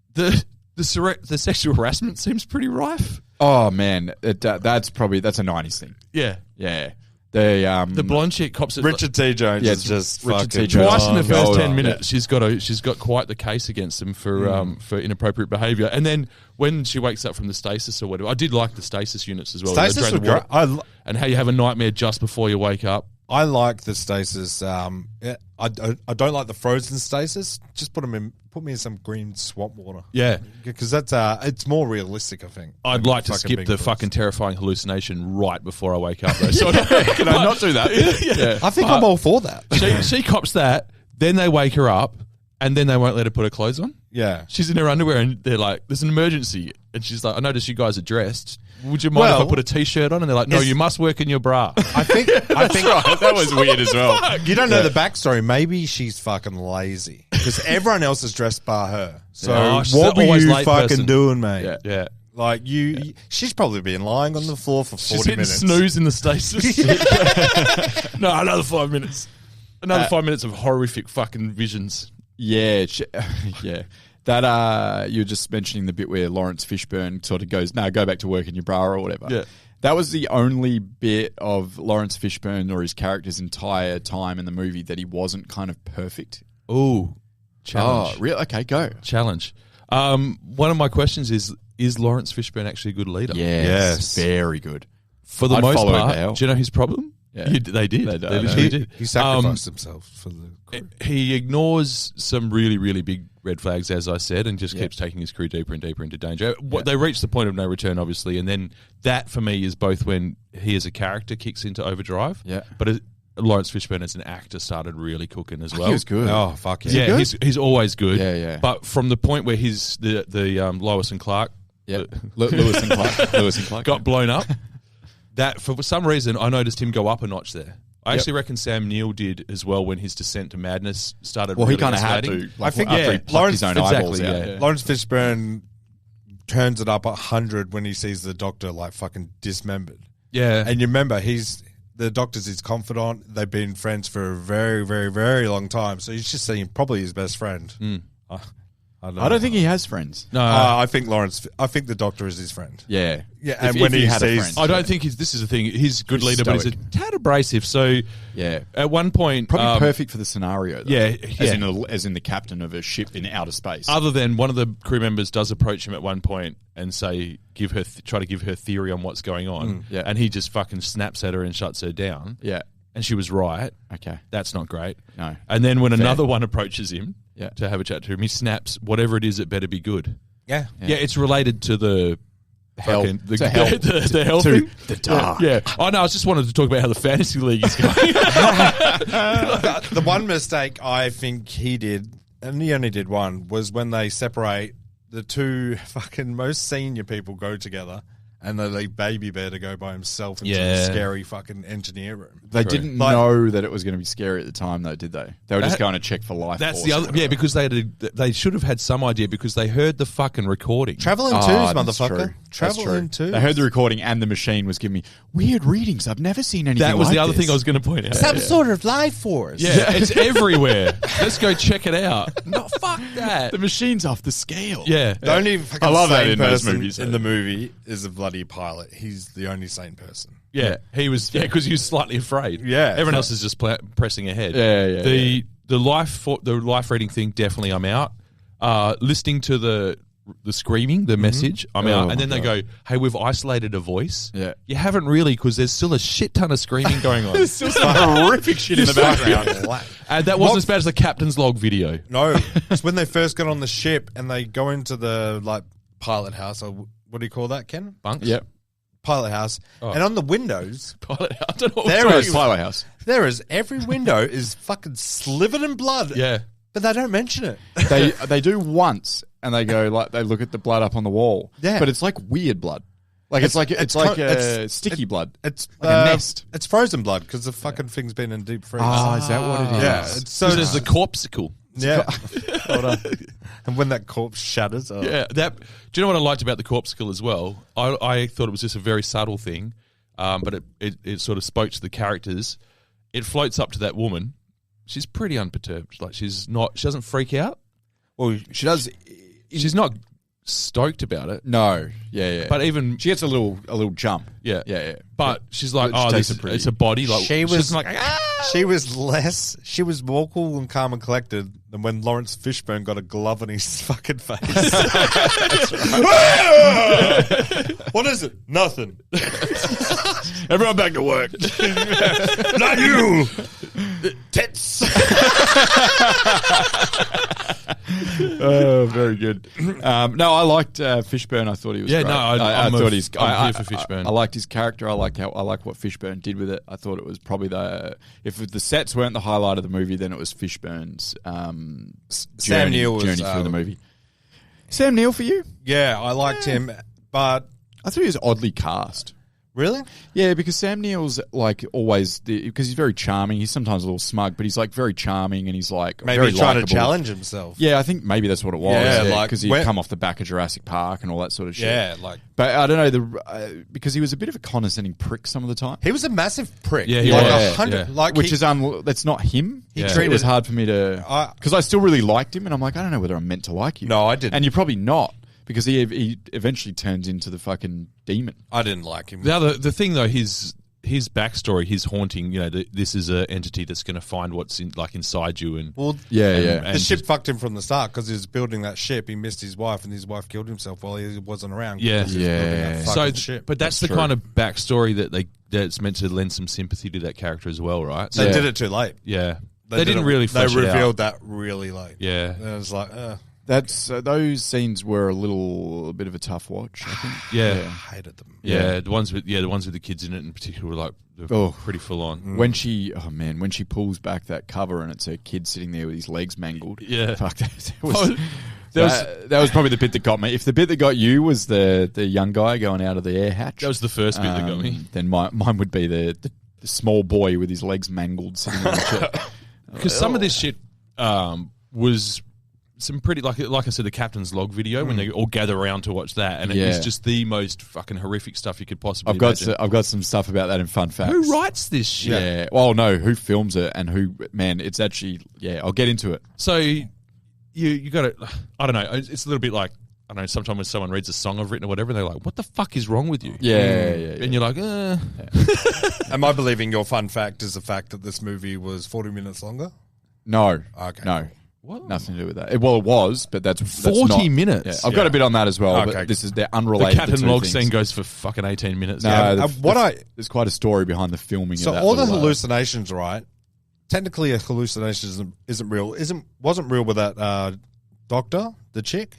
The sexual harassment seems pretty rife. Oh, man. That's a 90s thing. Yeah. Yeah. The blonde chick cops it Richard T. Jones is just Richard fucking T. Jones. twice in the first Oh, 10 yeah. minutes. She's got quite the case against him for inappropriate behaviour. And then when she wakes up from the stasis or whatever, I did like the stasis units as well. They Stasis drain was the water. great. And how you have a nightmare just before you wake up. I like the stasis. I don't like the frozen stasis. Just put me in some green swamp water. Yeah. Because that's it's more realistic, I think. I'd like to Fucking skip being the frozen. fucking terrifying hallucination right before I wake up. Though. So Can I not do that? yeah. I think I'm all for that. She cops that. Then they wake her up, and then they won't let her put her clothes on. Yeah. She's in her underwear, and they're like, "There's an emergency," and she's like, "I noticed you guys are dressed. Would you mind if I put a t-shirt on?" And they're like, "No, Yes. you must work in your bra." I think That was weird as well. You don't know the backstory. Maybe she's fucking lazy because everyone else is dressed by her. So Oh, she's what the were always you late fucking person. doing, mate? Yeah. Yeah. Like she's probably been lying on the floor for 40 She's hitting minutes. snooze in the stasis. No, another 5 minutes. Another 5 minutes of horrific fucking visions. Yeah, yeah. That you're just mentioning the bit where Lawrence Fishburne sort of goes, "No, go back to work in your bra" or whatever. Yeah. That was the only bit of Lawrence Fishburne or his character's entire time in the movie that he wasn't kind of perfect. Ooh, challenge. Oh, really? Okay, go. Challenge. One of my questions is Lawrence Fishburne actually a good leader? Yes. Very good. For the I'd most follow part, Hal. do you know his problem? Yeah. They did. They literally did. He sacrificed himself for the crew. He ignores some really, really big red flags, as I said, and just keeps taking his crew deeper and deeper into danger. They reach the point of no return, obviously, and then that, for me, is both when he as a character kicks into overdrive, but Lawrence Fishburne as an actor started really cooking as well. He was good. Oh, fuck yeah. Yeah, he's always good. Yeah, yeah. But from the point where the Lois and Clark, Lewis and Clark got blown up, that for some reason I noticed him go up a notch there. I actually reckon Sam Neill did as well when his descent to madness started. Well, really he kind of had escalating. to. I think after he plucked his own eyeballs out. yeah. Lawrence Fishburne turns it up 100 when he sees the Doctor like fucking dismembered. Yeah, And you remember, the Doctor's his confidant. They've been friends for a very, very, very long time. So he's just seeing probably his best friend. I don't think he has friends. no, I think the Doctor is his friend. Yeah. Yeah, If- and if when he had a sees, friend. I don't think this is the thing. He's a good He's leader, but he's a stoic. tad abrasive. So Yeah. at one point, Probably perfect for the scenario, though. Yeah, As in the captain of a ship in outer space. other than one of the crew members does approach him at one point and say, try to give her theory on what's going on, yeah. and he just fucking snaps at her and shuts her down. Yeah. And she was right. Okay. That's not great. No. And then when Fair. another one approaches him Yeah. to have a chat to him, he snaps, whatever it is, it better be good. yeah. Yeah, it's related to the Hell. fucking To hell. the hell To thing. the dark. Yeah. Oh no, I just wanted to talk about how the fantasy league is going. The one mistake I think he did, and he only did one, was when they separate the two fucking most senior people go together and they leave Baby Bear to go by himself into the scary fucking engineer room. They didn't know that it was going to be scary at the time, though, did they? They were just going to check for life. That's the other. Yeah, because they should have had some idea because they heard the fucking recording. Travel in twos, that's motherfucker. true. Travel in twos. They heard the recording and the machine was giving me weird readings. I've never seen anything That was like the other this. thing I was going to point out. Some sort of life force. Yeah, it's everywhere. Let's go check it out. No, fuck that. The machine's off the scale. Yeah. The only fucking I love that sane in those person movies, in though. the movie is the bloody pilot. He's the only sane person. Yeah, he was. Yeah, because he was slightly afraid. Yeah. everyone else is just pressing ahead. Yeah. The life reading thing. Definitely, I'm out. Listening to the screaming, the message, I'm Oh, out. And then my they go, "Hey, we've isolated a voice." Yeah. You haven't really, because there's still a shit ton of screaming going on. There's still some horrific shit in the background. And that wasn't as bad as the captain's log video. No, it's when they first get on the ship and they go into the like pilot house, or what do you call that, Ken? Bunks. Yep. Pilot house. And on the windows, Pilot, I don't know. What There we're is- talking about. Pilot house. there is every window is fucking slivered in blood. Yeah. But they don't mention it. They do once, and they go like they look at the blood up on the wall. Yeah. but it's like weird blood. Like it's like sticky blood. It's like a nest. It's frozen blood because the fucking thing's been in deep freeze. Oh, is that what it is? yeah. It's So there's the corpsicle. yeah. And when that corpse shatters, Yeah, that. Do you know what I liked about the corpsicle as well? I thought it was just a very subtle thing, but it sort of spoke to the characters. It floats up to that woman. She's pretty unperturbed. Like she doesn't freak out. Well, she does. She's not stoked about it. No, yeah. But even she gets a little jump. yeah. But she's like, But she takes it pretty- it's a body. Like She was she's like, she was more cool and calm and collected than when Lawrence Fishburne got a glove on his fucking face. What is it? Nothing. Everyone back to work. Not you. Tits. Oh, very good. No, I liked Fishburne. I thought he was. Yeah, great. no, I'm thought here I for Fishburne. I liked his character. I like what Fishburne did with it. I thought it was probably if the sets weren't the highlight of the movie, then it was Fishburne's Sam Neill was, journey through the movie. Sam Neill for you? Yeah, I liked him, but I thought he was oddly cast. Really? Yeah, because Sam Neill's like always because he's very charming. He's sometimes a little smug, but he's like very charming and he's like maybe very trying likable. to challenge himself. Yeah, I think maybe that's what it was. Yeah, Yeah, like because he'd come off the back of Jurassic Park and all that sort of shit. Yeah, like. But I don't know because he was a bit of a condescending prick some of the time. He was a massive prick. Yeah, like was. 100. Yeah. Like Which is that's not him. It was hard for me to because I still really liked him, and I'm like, I don't know whether I'm meant to like you. No, I didn't, and you're probably not. Because he eventually turns into the fucking demon. I didn't like him. The thing though, his backstory, his haunting. You know, this is an entity that's going to find what's inside you. And the ship fucked him from the start because he was building that ship. He missed his wife, and his wife killed himself while he wasn't around. Yeah, So, ship. But that's the true. Kind of backstory that's meant to lend some sympathy to that character as well, right? They did it too late. Yeah, they didn't really. They flesh it revealed out. that really late. Yeah, and it was like. That's those scenes were a bit of a tough watch. I think. Yeah, I hated them. Yeah, the ones with the kids in it in particular were like pretty full on. When she pulls back that cover and it's her kid sitting there with his legs mangled. Yeah, fuck that was probably the bit that got me. If the bit that got you was the young guy going out of the air hatch, that was the first bit that got me. Then mine would be the small boy with his legs mangled sitting on the chair. Because some of this shit was. Some pretty like I said, the captain's log video when they all gather around to watch that, and it is just the most fucking horrific stuff you could possibly. I've got some stuff about that in fun facts. Who writes this shit? Yeah, well, no, who films it and who? Man, it's actually I'll get into it. So you got to. I don't know. It's a little bit like I don't know. Sometimes when someone reads a song I've written or whatever, and they're like, "What the fuck is wrong with you?" Yeah, and you're like, Am I believing your fun fact is the fact that this movie was 40 minutes longer? No. Okay. No. What? Nothing to do with that. It was, but that's 40 not, minutes. Yeah. I've got a bit on that as well, but this is they're unrelated. The cat and log scene goes for fucking 18 minutes. No, there's quite a story behind the filming. So of that all the little, hallucinations, right? Technically, a hallucination isn't real. Wasn't real with that doctor, the chick.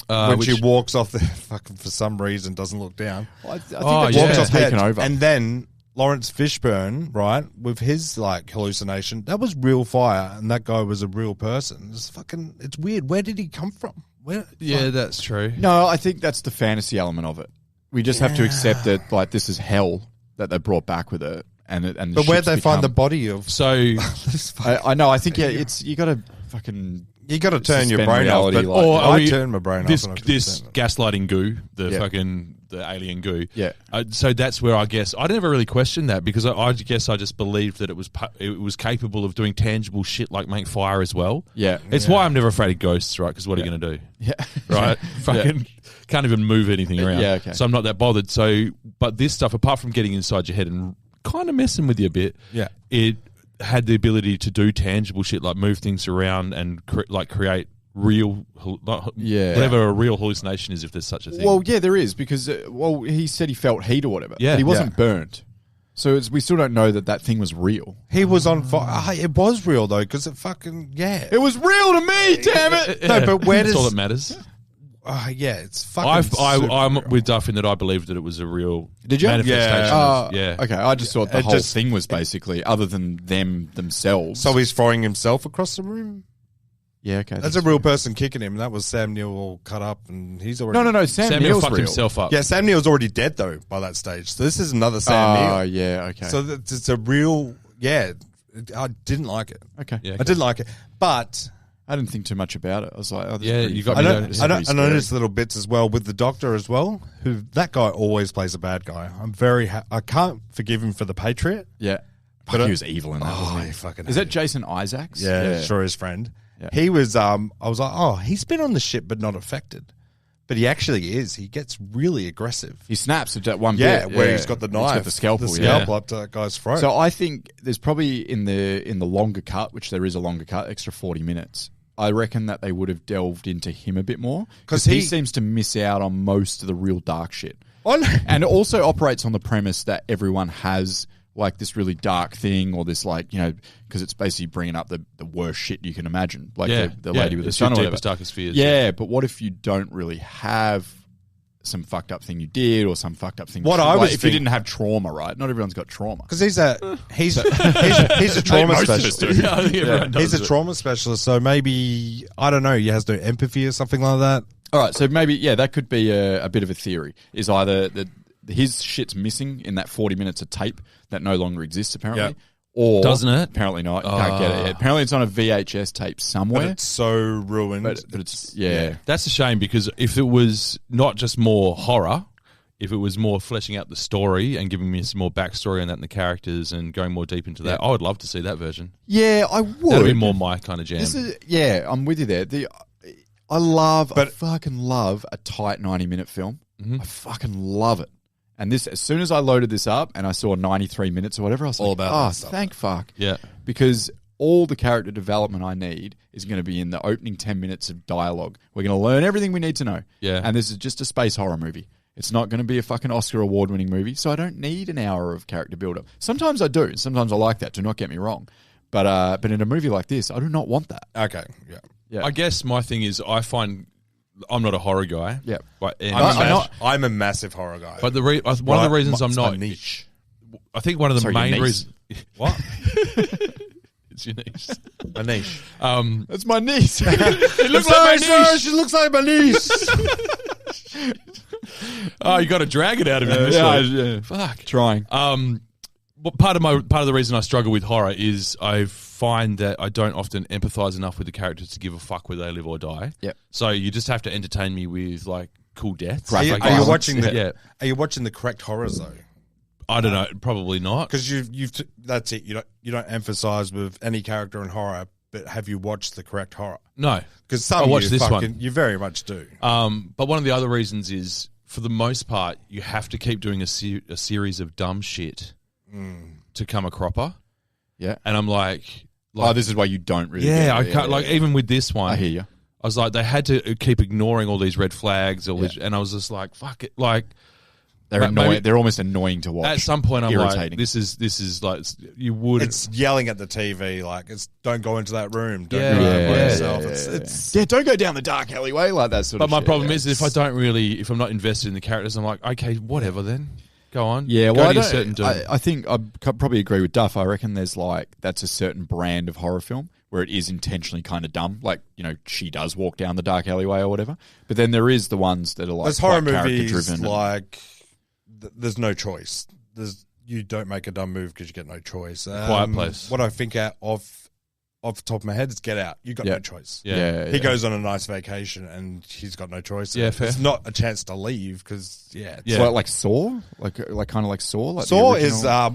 When she walks off the fucking for some reason doesn't look down. I think walks off taken over, and then. Lawrence Fishburne, right, with his like hallucination, that was real fire, and that guy was a real person. It's weird. Where did he come from? That's true. No, I think that's the fantasy element of it. We just have to accept that, like, this is hell that they brought back with it, but where'd they find the body of? So I know. I think it's you got to fucking. You got to turn your brain off. But I turn my brain off. This gaslighting goo, the alien goo. Yeah. So that's where I guess I never really questioned that because I guess I just believed that it was capable of doing tangible shit like make fire as well. Yeah. It's why I'm never afraid of ghosts, right? Because what are you going to do? Yeah. Right. Fucking can't even move anything around. Yeah. Okay. So I'm not that bothered. So, but this stuff, apart from getting inside your head and kind of messing with you a bit, it had the ability to do tangible shit like move things around and create real whatever a real hallucination is, if there's such a thing. Well, yeah, there is because he said he felt heat or whatever. Yeah, but he wasn't burnt, so we still don't know that thing was real. He was on fire. It was real though, because it fucking it was real to me. Damn it! No, but where that's does all that matters? It's fucking. I'm with Duff in that I believed that it was a real manifestation. Yeah. Okay, I just thought the whole thing was basically other than themselves. So he's throwing himself across the room. Yeah, okay. That's a real person kicking him. That was Sam Neill all cut up, and he's already no. Sam Neill fucked real. himself up. Yeah, Sam Neill's already dead though by that stage. So this is another Sam Neill. Oh yeah, okay. So it's a real I didn't like it. Okay, yeah, I didn't like it, but. I didn't think too much about it. I was like, you got I me. I noticed little bits as well with the Doctor as well. Who that guy always plays a bad guy. I'm very. I can't forgive him for the Patriot. Yeah, but he was evil in that. Wasn't he? Fucking. Is that Jason Isaacs? Yeah, sure, his friend. Yeah. He was. I was like, he's been on the ship but not affected. But he actually is. He gets really aggressive. He snaps at that one bit. Where he's got the knife, he's got the scalpel, up to that guy's throat. So I think there's probably in the longer cut, which there is a longer cut, extra 40 minutes. I reckon that they would have delved into him a bit more because he seems to miss out on most of the real dark shit. And it also operates on the premise that everyone has like this really dark thing or this like, because it's basically bringing up the worst shit you can imagine. Like the lady with the sun or whatever. Darkest fears. Yeah, but what if you don't really have some fucked up thing you did or some fucked up thing if you didn't have trauma, right? Not everyone's got trauma. Because he's a trauma specialist. He's a trauma specialist, so maybe I don't know, he has no empathy or something like that. All right, so maybe that could be a bit of a theory. Is either that his shit's missing in that 40 minutes of tape that no longer exists apparently. Yep. Or doesn't it? Apparently not. Can't get it yet. Apparently it's on a VHS tape somewhere. But it's so ruined. But it's yeah. That's a shame because if it was not just more horror, if it was more fleshing out the story and giving me some more backstory on that and the characters and going more deep into that, I would love to see that version. Yeah, I would. That'd be more my kind of jam. I'm with you there. I fucking love a tight 90-minute film. I fucking love it. And this, as soon as I loaded this up and I saw 93 minutes or whatever, I was all like, about oh, that stuff. thank fuck. Yeah. Because all the character development I need is going to be in the opening 10 minutes of dialogue. We're going to learn everything we need to know. Yeah. And this is just a space horror movie. It's not going to be a fucking Oscar award-winning movie, so I don't need an hour of character build-up. Sometimes I do. Sometimes I like that, do not get me wrong. But in a movie like this, I do not want that. Okay, yeah. I guess my thing is I find I'm not a horror guy. Yeah. But, I'm a massive horror guy. But one of the reasons I'm not... my niche. I think one of the main reasons... What? It's your niche. A niche. That's my niece. It looks like my niece. She looks like my niece. Oh, you got to drag it out of him. Yeah. Fuck. Trying. But part of the reason I struggle with horror is I find that I don't often empathize enough with the characters to give a fuck whether they live or die. Yep. So you just have to entertain me with like cool deaths. Are you watching the correct horrors though? I don't know. Probably not. Because that's it. You don't emphasize with any character in horror. But have you watched the correct horror? No, because some watch this one. You very much do. But one of the other reasons is, for the most part, you have to keep doing a series of dumb shit to come a cropper. Yeah, and I'm like, this is why you don't really. Yeah, I can't. Like even with this one, I hear you. I was like, they had to keep ignoring all these red flags, and I was just like, fuck it, like. They're annoying. They're almost annoying to watch. At some point, I'm irritating. like, "This is like you would." It's yelling at the TV, like it's don't go into that room. Don't Yeah, go yeah, by yeah, yourself. It's don't go down the dark alleyway like that sort But of my shit. problem is if I'm not invested in the characters, I'm like, okay, whatever then. Go on. Yeah, Go well, to your certain doom. I think I probably agree with Duff. I reckon there's that's a certain brand of horror film where it is intentionally kind of dumb. Like, she does walk down the dark alleyway or whatever. But then there is the ones that are like there's horror character movies driven. Like there's no choice. You don't make a dumb move because you get no choice. Quiet Place. What I think off the top of my head is Get Out. You got no choice. Yeah. He goes on a nice vacation and he's got no choice. Yeah, fair. It's not a chance to leave because It's like Saw, like kind of like Saw. Like Saw is I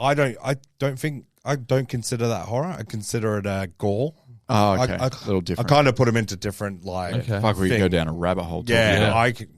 don't consider that horror. I consider it gore. Oh, okay. A little different. I kind of put them into different Fuck, we go down a rabbit hole. I can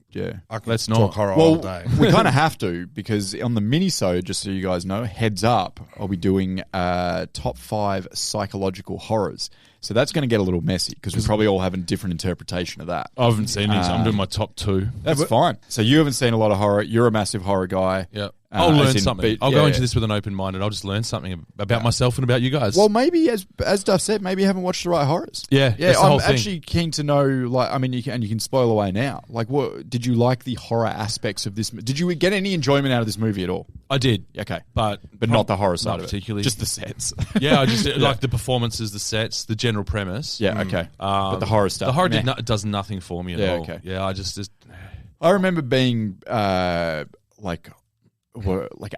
Let's talk not. horror all day. We kind of have to because on the mini-sode, just so you guys know, heads up, I'll be doing top 5 psychological horrors. So that's going to get a little messy because we probably all have a different interpretation of that. I haven't seen these. I'm doing my top 2. That's fine. So you haven't seen a lot of horror. You're a massive horror guy. Yeah. I'll learn something. I'll go into this with an open mind and I'll just learn something about myself and about you guys. Well, maybe, as Duff said, maybe you haven't watched the right horrors. Yeah, that's the I'm whole thing. actually keen to know, you can spoil away now. Like, what did you like the horror aspects of this? Did you get any enjoyment out of this movie at all? I did. Okay. But not the horror side not of it. particularly. Just the sets. Yeah, I just like the performances, the sets, the general premise. Yeah, okay. But the horror stuff. The horror does nothing for me at all. Okay. Yeah, I just I remember being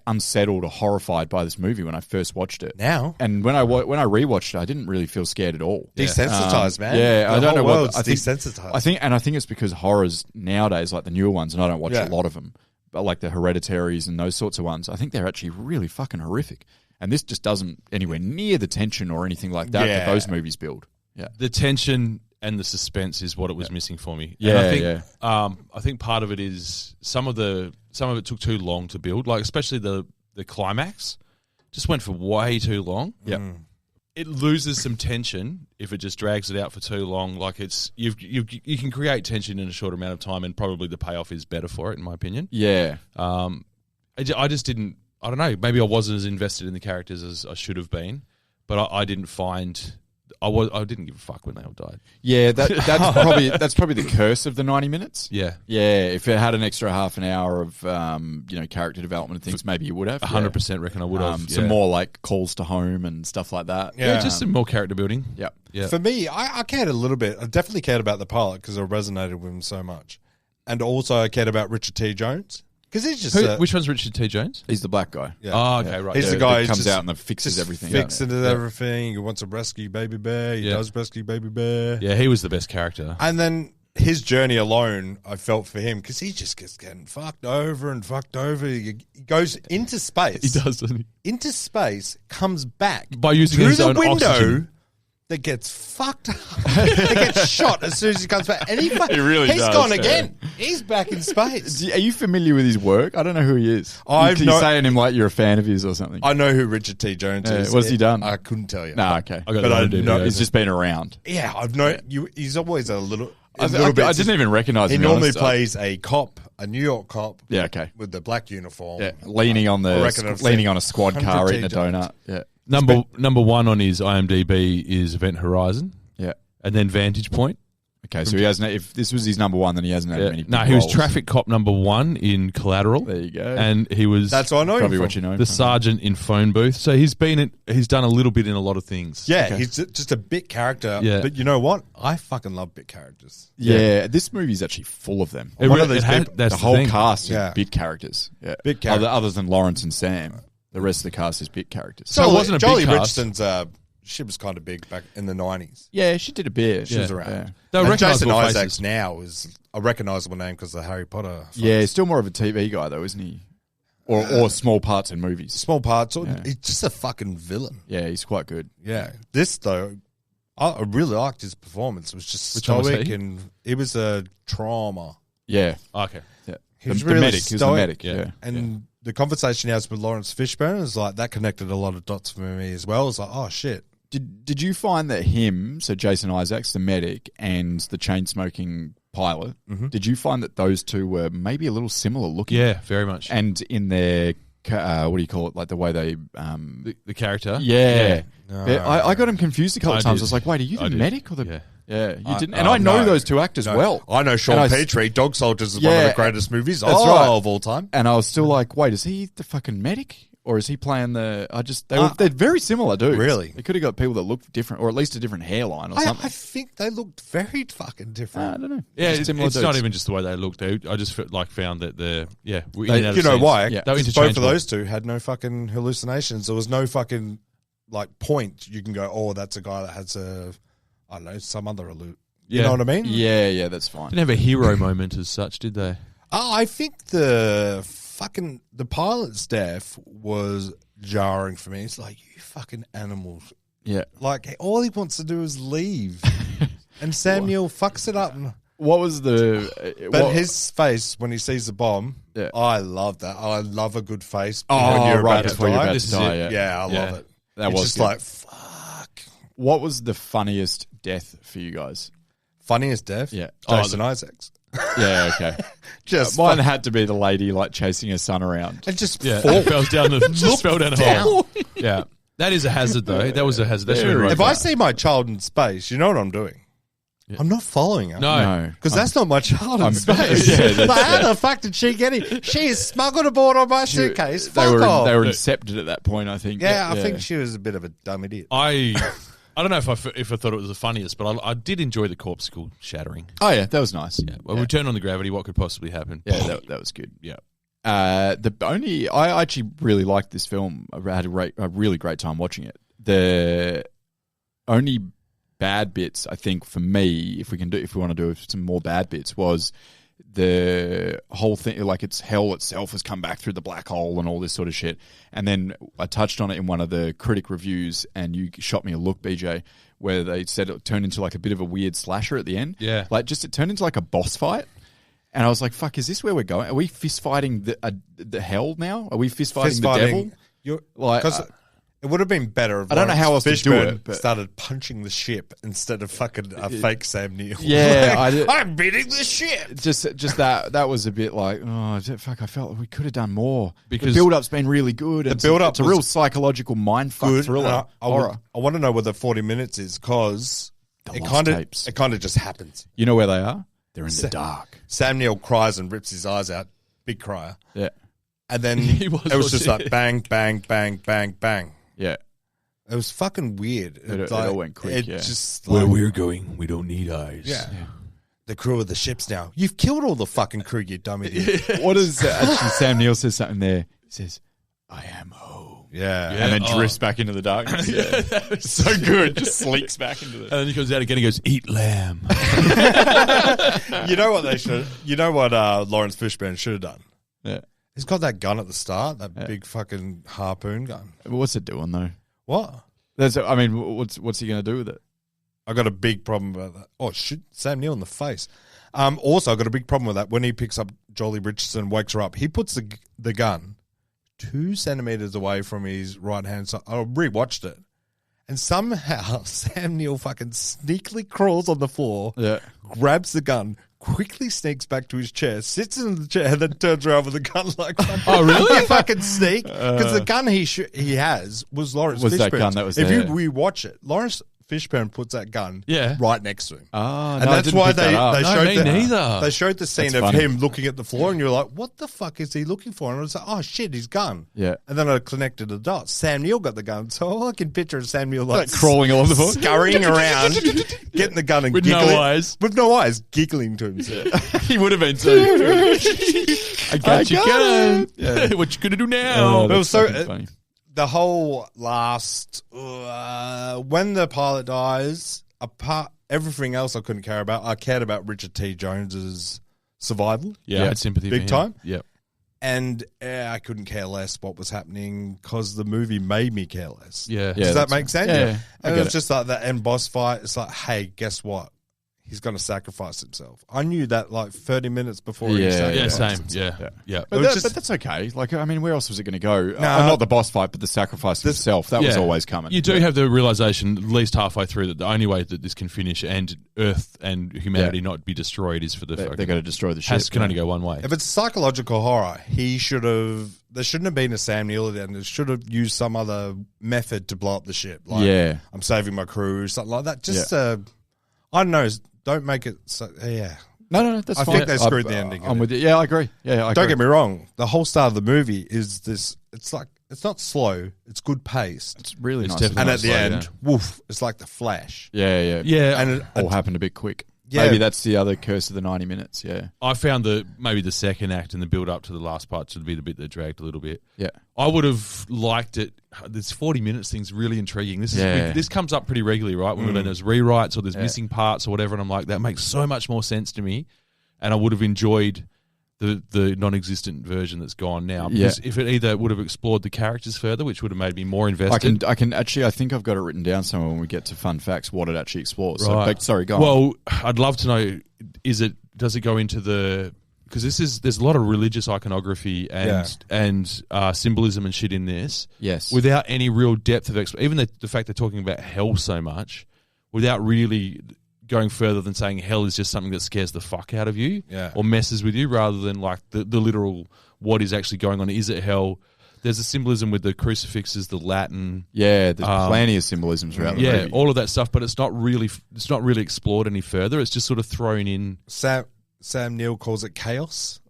unsettled or horrified by this movie when I first watched it. Now, and when I rewatched it, I didn't really feel scared at all. Desensitized, man. Yeah, I don't know what I think. Desensitized. I think it's because horrors nowadays, like the newer ones, and I don't watch a lot of them, but like the Hereditaries and those sorts of ones, I think they're actually really fucking horrific. And this just doesn't anywhere near the tension or anything like that those movies build. Yeah, the tension and the suspense is what it was missing for me. Yeah, and I think part of it is some of it took too long to build. Like especially the climax just went for way too long. Yeah, it loses some tension if it just drags it out for too long. Like it's you can create tension in a short amount of time, and probably the payoff is better for it, in my opinion. Yeah, I just didn't. I don't know. Maybe I wasn't as invested in the characters as I should have been, but I didn't find. I didn't give a fuck when they all died. Yeah, that's probably the curse of the 90 minutes. Yeah. If it had an extra half an hour of character development and things, maybe you would have. 100% reckon I would have. Some more like calls to home and stuff like that. Yeah, just some more character building. Yeah. For me, I cared a little bit. I definitely cared about the pilot because I resonated with him so much, and also I cared about Richard T. Jones. Because he's just which one's Richard T. Jones? He's the black guy. Yeah. Oh, okay, right. He's the guy that who comes out and fixes everything. Fixes everything. He wants to rescue Baby Bear. He does rescue Baby Bear. Yeah, he was the best character. And then his journey alone, I felt for him because he just gets getting fucked over and fucked over. He goes into space. He does, doesn't he? Into space, comes back By using through his the own window. oxygen. That gets fucked up. That gets shot as soon as he comes back. And he's does, gone again. He's back in space. Are you familiar with his work? I don't know who he is. You're saying him like you're a fan of his or something. I know who Richard T. Jones is. What's he done? I couldn't tell you. No, okay. But I know he's just been around. Yeah, I've known you. He's always a little. I didn't even recognize him. He normally plays a cop, a New York cop. Yeah, okay. With the black uniform. Yeah, leaning on a squad car eating a donut. Yeah. Number one on his IMDb is Event Horizon. Yeah. And then Vantage Point. Okay, so he hasn't. If this was his number one, then he hasn't had many. No, he was traffic cop number one in Collateral. There you go. And he was that's what I know. Probably what you know. The sergeant in Phone Booth. So he's done a little bit in a lot of things. Yeah, he's just a bit character. Yeah. But you know what? I fucking love bit characters. Yeah, this movie's actually full of them. The whole cast is Yeah. bit characters. Yeah, Bit characters. Other than Lawrence and Sam, the rest of the cast is bit characters. So it wasn't a Jolie big cast. Richardson's. She was kind of big back in the 90s. Yeah, she did a bit. She was around. Yeah. They were And Jason recognisable Isaacs faces. now is a recognisable name because of the Harry Potter. Yeah, he's still more of a TV guy though, isn't he? Or small parts in movies. Small parts. Yeah. He's just a fucking villain. Yeah, he's quite good. Yeah. This, though, I really liked his performance. It was just Which one was stoic he? and it was a trauma. Yeah. Okay. Yeah. He was the really medic. He was the stoic. medic. Yeah. And the conversation he has with Lawrence Fishburne is like, that connected a lot of dots for me as well. It's like, oh, shit. Did you find that him, so Jason Isaacs, the medic, and the chain smoking pilot, did you find that those two were maybe a little similar looking? Yeah, very much. And in their what do you call it? Like the way they the character. Yeah. No. I got him confused a couple of times. did. I was like, wait, are you the medic or the? Yeah, you didn't. And Oh, I know no. those two actors No. well. I know Sean And Petrie. Dog Soldiers is one of the greatest movies That's right. of all time. And I was still like, wait, is he the fucking medic? Or is he playing the? They're very similar dudes. Really? They could have got people that look different, or at least a different hairline or something. I think they looked very fucking different. I don't know. Yeah, Just it's similar not dudes. even just the way they looked. I just found that were in and out You of know scenes. why? They were Because both of interchangeable. those two had no fucking hallucinations. There was no fucking like point you can go, oh, that's a guy that has I don't know, some other You know what I mean? Yeah, that's fine. Didn't have a hero moment as such, did they? Oh, I think the pilot staff was jarring for me. It's like, you fucking animals. Yeah. Like, all he wants to do is leave. And Sam Neill fucks it up. What was the? But his face when he sees the bomb, Yeah. I love that. I love a good face. Oh, when you're right, about to before you're die. about This to is die. it. Yeah. I love it. That It's was just good. like, fuck. What was the funniest death for you guys? Funniest death? Yeah. Jason Isaacs. Yeah, okay. Just Mine had to be the lady like chasing her son around. and just Yeah, fall. fell down a down. hole. Yeah, that is a hazard though. That was a hazard. That's really right. If I see my child in space, you know what I'm doing? I'm not following her. No. Because that's not my child in I'm- space. Yeah, that's Like, how fair. the fuck did she get in? She is smuggled aboard on my suitcase. They Fuck were off. they were incepted at that point, I think. Yeah, I think she was a bit of a dumb idiot. I don't know if I thought it was the funniest, but I did enjoy the corpuscle shattering. Oh yeah, that was nice. Yeah, well, return on the gravity. What could possibly happen? Yeah, that was good. Yeah. I actually really liked this film. I had a really great time watching it. The only bad bits, I think, for me, if we want to do some more bad bits, was the whole thing, like it's hell itself has come back through the black hole and all this sort of shit. And then I touched on it in one of the critic reviews, and you shot me a look, BJ, where they said it turned into like a bit of a weird slasher at the end. Yeah. Like just it turned into like a boss fight. And I was like, fuck, is this where we're going? Are we fist fighting the hell now? Are we fist fighting the devil? Like, Because it would have been better if I don't know how else to do Fishburne it, but- started punching the ship instead of fucking a fake Sam Neill. Yeah, Like, I'm beating the ship. Just that was a bit like, oh fuck, I felt like we could have done more Because the build up's been really good. The build-up it's a was real psychological mindfuck Good. thriller I horror. want to know what the 40 minutes is because it lost kind tapes. of just happens. You know where they are? They're in the dark. Sam Neill cries and rips his eyes out. Big crier. Yeah, And then He was, it was just wasn't like bang, bang, bang, bang, bang. yeah. It was fucking weird. It all went quick, yeah. Just Where like, we're going, we don't need eyes. yeah. the crew of the ships now. You've killed all the fucking crew, you dumb idiot. What is actually Sam Neill says something there. He says, "I am Ho." Yeah. And then drifts back into the darkness. Yeah. So good. Just sleeks back into it. And then he comes out again and goes, "Eat lamb." You know what they should? You know what Lawrence Fishburne should have done? Yeah. He's got that gun at the start, that big fucking harpoon gun. What's it doing though? What? What's he going to do with it? I got a big problem with that. Oh, shit, Sam Neill in the face. Also, I got a big problem with that. When he picks up Jolie Richardson and wakes her up, he puts the gun 2 centimeters away from his right hand side. I rewatched it. And somehow Sam Neill fucking sneakily crawls on the floor, grabs the gun, quickly sneaks back to his chair, sits in the chair, and then turns around with the gun like, "Oh, really? Fucking sneak." Because the gun he has was Lawrence Fishburne's. That gun that was if there. you rewatch it, Lawrence Fishburne puts that gun right next to him. Oh, and no, that's why they neither. showed the scene of him looking at the floor, and you're like, what the fuck is he looking for? And I was like, oh shit, his gun. Yeah. And then I connected the dots. Sam Neill got the gun, so all I can picture is Sam Neill like crawling along the floor, scurrying around, getting the gun and with giggling. with no eyes, giggling to himself. He would have been too. I got your gun. Yeah. What you gonna do now? It was so funny. The whole last when the pilot dies, apart everything else I couldn't care about. I cared about Richard T. Jones's survival. Yeah, I had sympathy big for him. time. Yep. And I couldn't care less what was happening because the movie made me care less. Yeah. Does that make sense? Yeah. And it was just like that end boss fight. It's like, hey, guess what? He's going to sacrifice himself. I knew that like 30 minutes before he sacrificed himself. Yeah. But that's okay. Like, I mean, where else was it going to go? Not the boss fight, but the sacrifice of himself. That was always coming. You do have the realization, at least halfway through, that the only way that this can finish and Earth and humanity not be destroyed is for the they're going to destroy the ship. Can only go one way. If it's psychological horror, there shouldn't have been a Sam Neill then. There should have used some other method to blow up the ship. Like, I'm saving my crew, something like that. Just, I don't know. Don't make it so, No, that's fine. I think they screwed the ending. I'm with you. Yeah, I agree. Don't get me wrong. The whole start of the movie is this. It's like, it's not slow. It's good paced. It's really nice. And at the end, woof, it's like the Flash. Yeah. And it all happened a bit quick. Yeah. Maybe that's the other curse of the 90 minutes, I found maybe the second act and the build up to the last part to be the bit that dragged a little bit. Yeah. I would have liked it. This 40 minutes thing's really intriguing. This comes up pretty regularly, right? When there's rewrites or there's missing parts or whatever, and I'm like, that makes so much more sense to me. And I would have enjoyed the non-existent version that's gone now. Because if it either would have explored the characters further, which would have made me more invested. I can actually, I think I've got it written down somewhere when we get to fun facts, what it actually explores. Right. So, sorry, go on. Well, I'd love to know, does it go into because there's a lot of religious iconography and symbolism and shit in this. Yes. Without any real depth of even the fact they're talking about hell so much, without really going further than saying hell is just something that scares the fuck out of you or messes with you, rather than like the literal what is actually going on. Is it hell? There's a symbolism with the crucifixes, the Latin. Yeah, there's plenty of symbolisms throughout the movie. All of that stuff, but it's not really explored any further. It's just sort of thrown in. Sam Neill calls it chaos.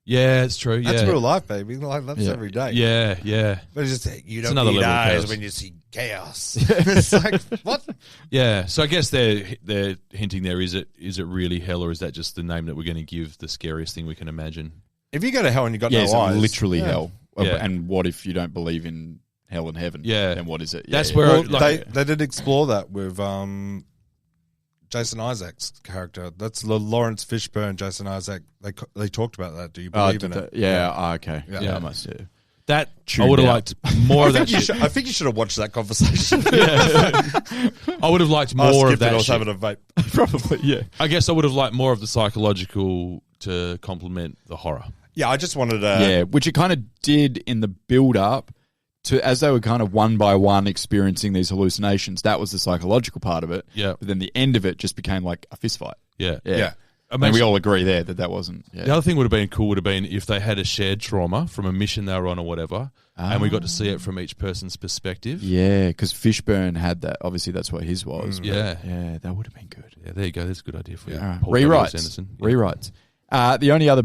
Yeah, it's true. That's real life, baby. Like that's every day. Yeah. But it's just you don't another need level of eyes chaos. when you see chaos. It's like what? Yeah. So I guess they're hinting there. Is it really hell, or is that just the name that we're going to give the scariest thing we can imagine? If you go to hell and you got no it's eyes, literally hell. Yeah. And what if you don't believe in hell and heaven? Yeah. Then what is it? That's where they did explore that with Jason Isaacs' character. That's Lawrence Fishburne, Jason Isaac. They talked about that. Do you believe in it? Yeah. Okay. Yeah. I must do. That I would have liked more of that shit. I think you should have watched that conversation. I would have liked more of that. I was shit. having a vape. Probably, yeah. I guess I would have liked more of the psychological to complement the horror. Yeah, I just wanted to... which it kind of did in the build-up to as they were kind of one by one experiencing these hallucinations. That was the psychological part of it. Yeah. But then the end of it just became like a fist fight. Yeah. And we all agree there that wasn't... Yeah. The other thing would have been cool would have been if they had a shared trauma from a mission they were on or whatever, and we got to see it from each person's perspective. Yeah, because Fishburne had that. Obviously, that's what his was. Yeah, that would have been good. Yeah, there you go. That's a good idea for you. Rewrites. The only other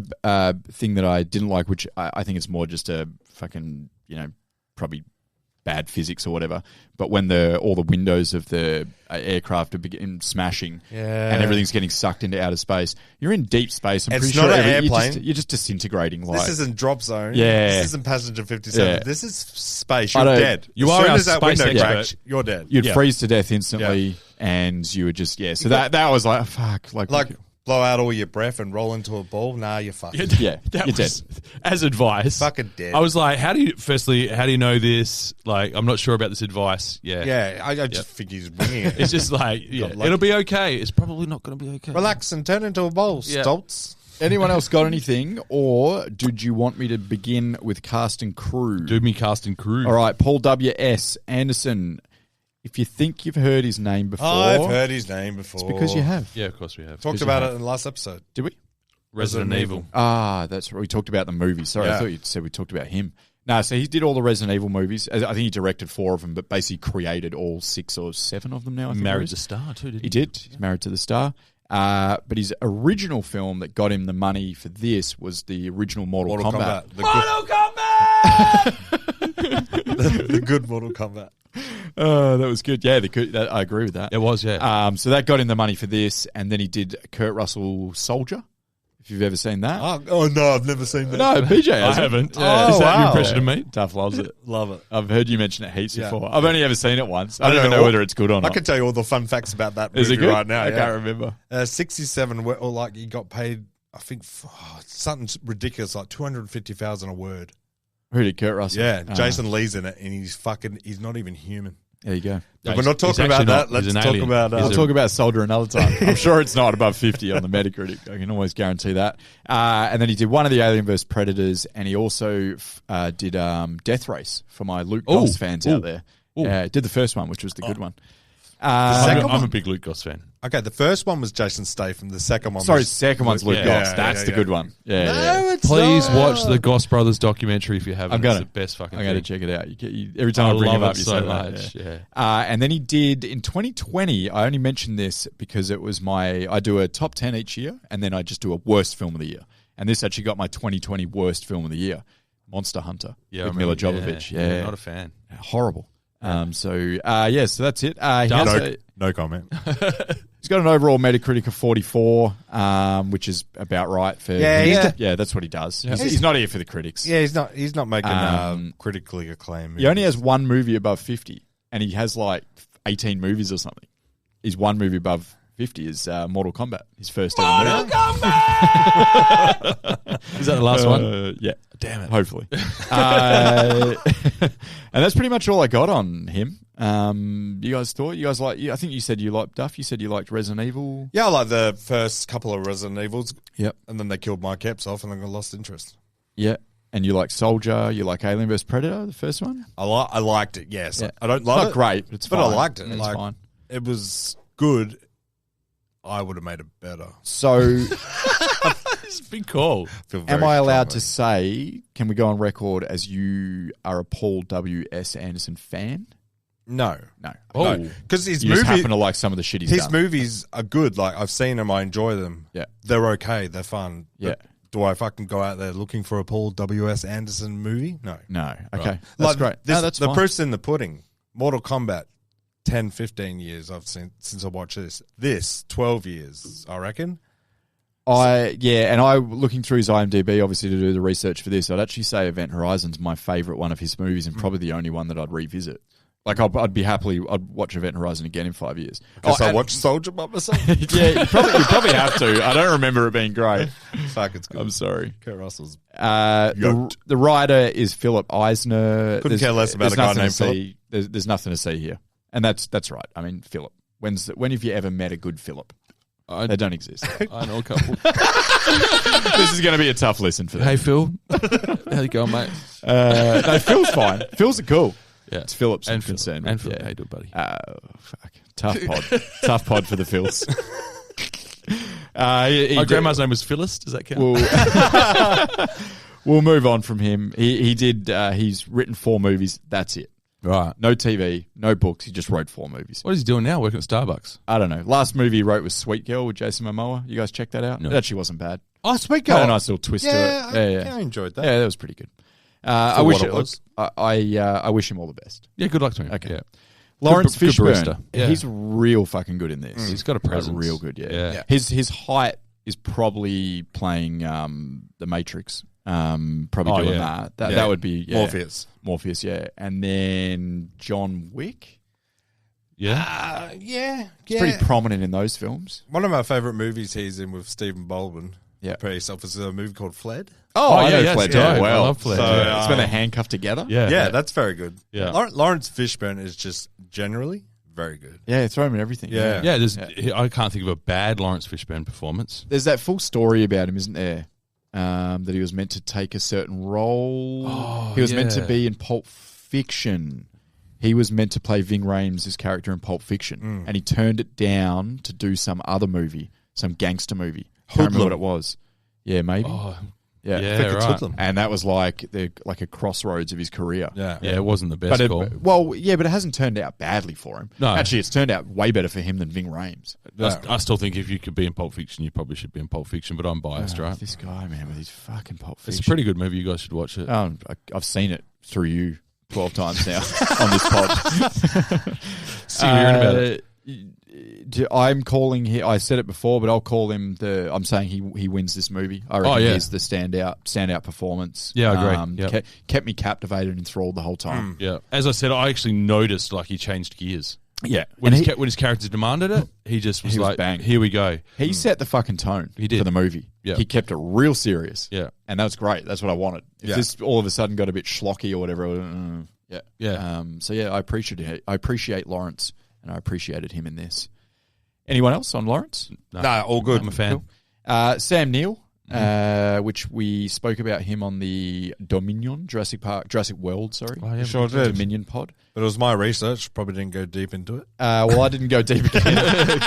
thing that I didn't like, which I think it's more just a fucking, probably bad physics or whatever. But when all the windows of the aircraft are begin smashing and everything's getting sucked into outer space, you're in deep space. I'm It's pretty not sure an airplane. you're just disintegrating. Like, This isn't Drop Zone. Yeah. This isn't Passenger 57. Yeah. This is space. I You're don't- dead. You as are soon our as that space window expert. cracks, you're dead. you'd freeze to death instantly, and you would just So that was like fuck, like blow out all your breath and roll into a ball. Nah, you're fucking yeah, That you're was, dead. as advice. Fucking dead. I was like, how do you know this? Like, I'm not sure about this advice. Yeah. Yeah, I just think he's winging it. It's just like, it'll be okay. It's probably not going to be okay. Relax and turn into a bowl, stolts. Anyone else got anything, or did you want me to begin with cast and crew? Do me cast and crew. All right, Paul W.S. Anderson. If you think you've heard his name before, I've heard his name before. it's because you have. Yeah, of course we have. Talked about it in the last episode. Did we? Resident Evil. Ah, that's right. We talked about the movie. Sorry, I thought you said we talked about him. No, so he did all the Resident Evil movies. I think he directed 4 of them, but basically created all 6 or 7 of them now. I think Married the Star too, didn't he? He did. He's married to the star. But his original film that got him the money for this was the original Mortal Kombat. The good Mortal Kombat. Oh, that was good. Yeah, I agree with that. It was, yeah. So that got him the money for this, and then he did Kurt Russell Soldier. If you've ever seen that. Oh no, I've never seen that. No, BJ I hasn't. haven't. Oh, Is that your wow. impression of me? Duff loves it. Love it. I've heard you mention it heaps Yeah. before. I've only ever seen it once. I don't even know whether it's good or not. I can tell you all the fun facts about that Is movie it good? right now. I can't remember. 67, or like he got paid, I think, something ridiculous, like 250,000 a word. Who did Kurt Russell? Yeah, Jason Lee's in it, and he's not even human. There you go. But we're not talking about that. Let's talk about. We'll talk about Soldier another time. I'm sure it's not above 50 on the Metacritic. I can always guarantee that. And then he did one of the Alien vs Predators, and he also did Death Race for my Luke Goss fans out there. Yeah, did the first one, which was the good one. I'm a big Luke Goss fan. Okay, the first one was Jason Statham. The second one the second one's Luke Goss. That's the good one. Yeah. Please watch the Goss Brothers documentary if you haven't. It's the best fucking thing. I'm going to check it out. Every time I bring him up, you so say much. that. Yeah. And then he did, in 2020, I only mentioned this because it was I do a top 10 each year, and then I just do a worst film of the year. And this actually got my 2020 worst film of the year, Monster Hunter with Mila Jovovich. Yeah. Not a fan. Horrible. So that's it. No comment. He's got an overall Metacritic of 44, which is about right for that's what he does. He's not here for the critics. Yeah, he's not making critically acclaimed movies. He only has one movie above 50, and he has like 18 movies or something. His one movie above 50 is Mortal Kombat, his first ever movie. Mortal Kombat! Is that the last one? Yeah. Damn it. Hopefully. And that's pretty much all I got on him. You guys like, I think you said you liked Duff. You said you liked Resident Evil. Yeah, I like the first couple of Resident Evils. Yep. And then they killed my caps off and then I lost interest. Yeah. And you like Soldier, you like Alien vs Predator, the first one? I liked it, yes. Yeah. I don't love it. It's not great, but it's fine. But I liked it. It's fine. It was good. I would have made it better. So, It's a big call. am I allowed to say, can we go on record as you are a Paul W.S. Anderson fan? No. Oh. Because his You movie, just happen to like some of the shit he's his done. movies are good. Like, I've seen them. I enjoy them. Yeah. They're okay. They're fun. Yeah. But do I fucking go out there looking for a Paul W.S. Anderson movie? No. No. Okay. Right. That's Like, great. This, That's the fine. proof's in the pudding. Mortal Kombat, 10, 15 years I've seen since I watched this. This, 12 years, I reckon. And I looking through his IMDb, obviously to do the research for this, I'd actually say Event Horizon's my favourite one of his movies and probably the only one that I'd revisit. Like I'd watch Event Horizon again in 5 years. Because I watched Soldier by myself. Yeah, you probably have to. I don't remember it being great. Fuck, it's good. I'm sorry. Kurt Russell's the writer is Philip Eisner. Couldn't care less about a guy named Philip. There's nothing to see here, and that's right. I mean, Philip. When have you ever met a good Philip? They don't exist. I know a couple. This is going to be a tough listen for them. Hey, Phil. How you going, mate? No, Phil's fine. Phil's are cool. Yeah. It's Philip's and concerned. Phil. And Phil. Yeah. How you doing, buddy? Fuck. Tough pod. Tough pod for the Phils. My grandma's name was Phyllis. Does that count? We'll move on from him. He's written 4 movies. That's it. Right. No TV, no books. He just wrote 4 movies. What is he doing now? Working at Starbucks? I don't know. Last movie he wrote was Sweet Girl with Jason Momoa. You guys check that out? No. It actually wasn't bad. Oh, Sweet Girl. Had a nice little twist to it. I enjoyed that. Yeah, that was pretty good. I wish I wish him all the best. Yeah, good luck to him. Okay. Yeah. Lawrence Good Fishburne, barista. Yeah. he's real fucking good in this. He's got a presence. Real good, Yeah. yeah. His height is probably playing The Matrix. Probably doing that. That would be Morpheus, yeah. And then John Wick. Yeah. He's pretty prominent in those films. One of my favourite movies he's in with Stephen Baldwin. Yeah. Prepare yourself. It's a movie called Fled. I know yeah, Fled yeah, very well. I love Fled. So, it's when they're handcuffed together. Yeah. That's very good. Yeah. Lawrence Fishburne is just generally very good. Yeah, throw him in everything. Yeah. I can't think of a bad Lawrence Fishburne performance. There's that full story about him, isn't there? That he was meant to take a certain role. He was meant to be in Pulp Fiction. He was meant to play Ving Rhames' character in Pulp Fiction, and he turned it down to do some other movie, some gangster movie. Can't remember what it was. Yeah, maybe. Yeah, right. And that was like a crossroads of his career. Yeah, it wasn't the best call. But it hasn't turned out badly for him. No. Actually, it's turned out way better for him than Ving Rhames. I still think if you could be in Pulp Fiction, you probably should be in Pulp Fiction, but I'm biased, right? This guy, man, with his fucking Pulp Fiction. It's a pretty good movie. You guys should watch it. I've seen it through you 12 times now on this pod. Still hearing about it. I'm calling him. I said it before, but I'll call him I'm saying he wins this movie. I reckon he's the standout performance. Yeah, I agree. Kept me captivated and enthralled the whole time. Yeah, as I said, I actually noticed like he changed gears. Yeah, when his character demanded it, he just was like, bang. "Here we go." He set the fucking tone. He did for the movie. Yeah, he kept it real serious. Yeah, and that was great. That's what I wanted. If this all of a sudden got a bit schlocky or whatever, I appreciate Lawrence, and I appreciated him in this. Anyone else on Lawrence? No, all good. I'm a fan. Cool. Sam Neill, which we spoke about him on the Jurassic World, Sure did. Dominion pod. But it was my research. Probably didn't go deep into it. I didn't go deep again.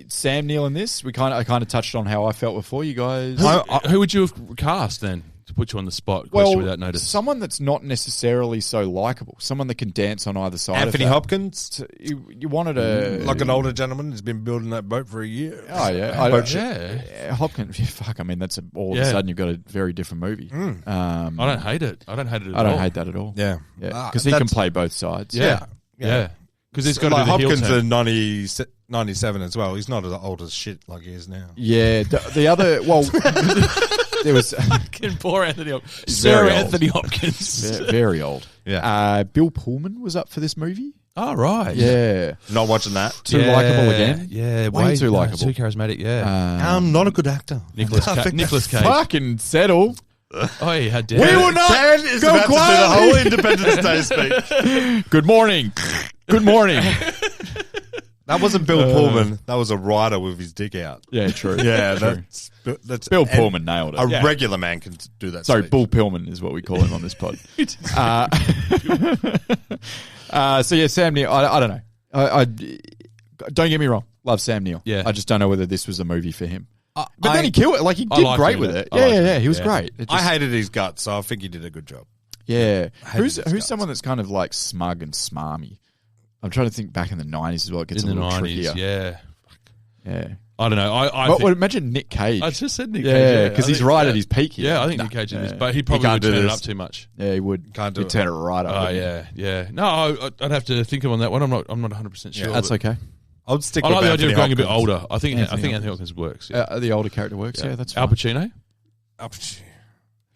Sam Neill in this, I kind of touched on how I felt before. You guys, who would you have cast then? To put you on the spot, question without notice. Someone that's not necessarily so likable. Someone that can dance on either side. Anthony Hopkins. So you wanted like an older gentleman who's been building that boat for a year. Oh yeah, Hopkins. Fuck, I mean that's all of a sudden you've got a very different movie. I don't hate it. I don't hate that at all. Yeah, because he can play both sides. Yeah. Because he's got to do the Hopkins heel turn. in 97 as well. He's not as old as shit like he is now. Yeah, the other there was fucking poor Anthony Hopkins. Sir Anthony Hopkins. Very old. Yeah. Bill Pullman was up for this movie. Oh, right. Yeah. Not watching that. Too likable again. Yeah, way too likable. Too charismatic, yeah. I'm not a good actor. Nicholas Cage. Fucking settle. Oh, yeah, how dare we will not Dan is go about quietly. to do the whole Independence Day speech. Good morning. Good morning. That wasn't Bill Pullman. That was a writer with his dick out. Yeah, true. Yeah, true. That's Bill Pullman nailed it. A regular man can do that. Sorry, speech. Bull Pillman is what we call him on this pod. So yeah, Sam Neill. I don't know. I don't get me wrong. Love Sam Neill. Yeah. I just don't know whether this was a movie for him. But then he killed it. Like he did great with it. He was great. I hated his guts, so I think he did a good job. Yeah. Who's someone that's kind of like smug and smarmy? I'm trying to think back in the 90s as well. It gets a little trickier. Yeah. I don't know. Imagine Nick Cage. I just said Nick Cage. Yeah, because he's right at his peak here. Yeah, I think Nick Cage is. But he probably would turn it up too much. Yeah, he would. Can't do He'd it. turn it right up. Oh, yeah. No, I'd have to think of on that one. I'm not 100% sure. That's okay. I would stick I with like the idea Anthony of going a bit Hopkins. older. I think Anthony Hopkins works. Yeah. The older character works. Yeah, that's fine. Al Pacino?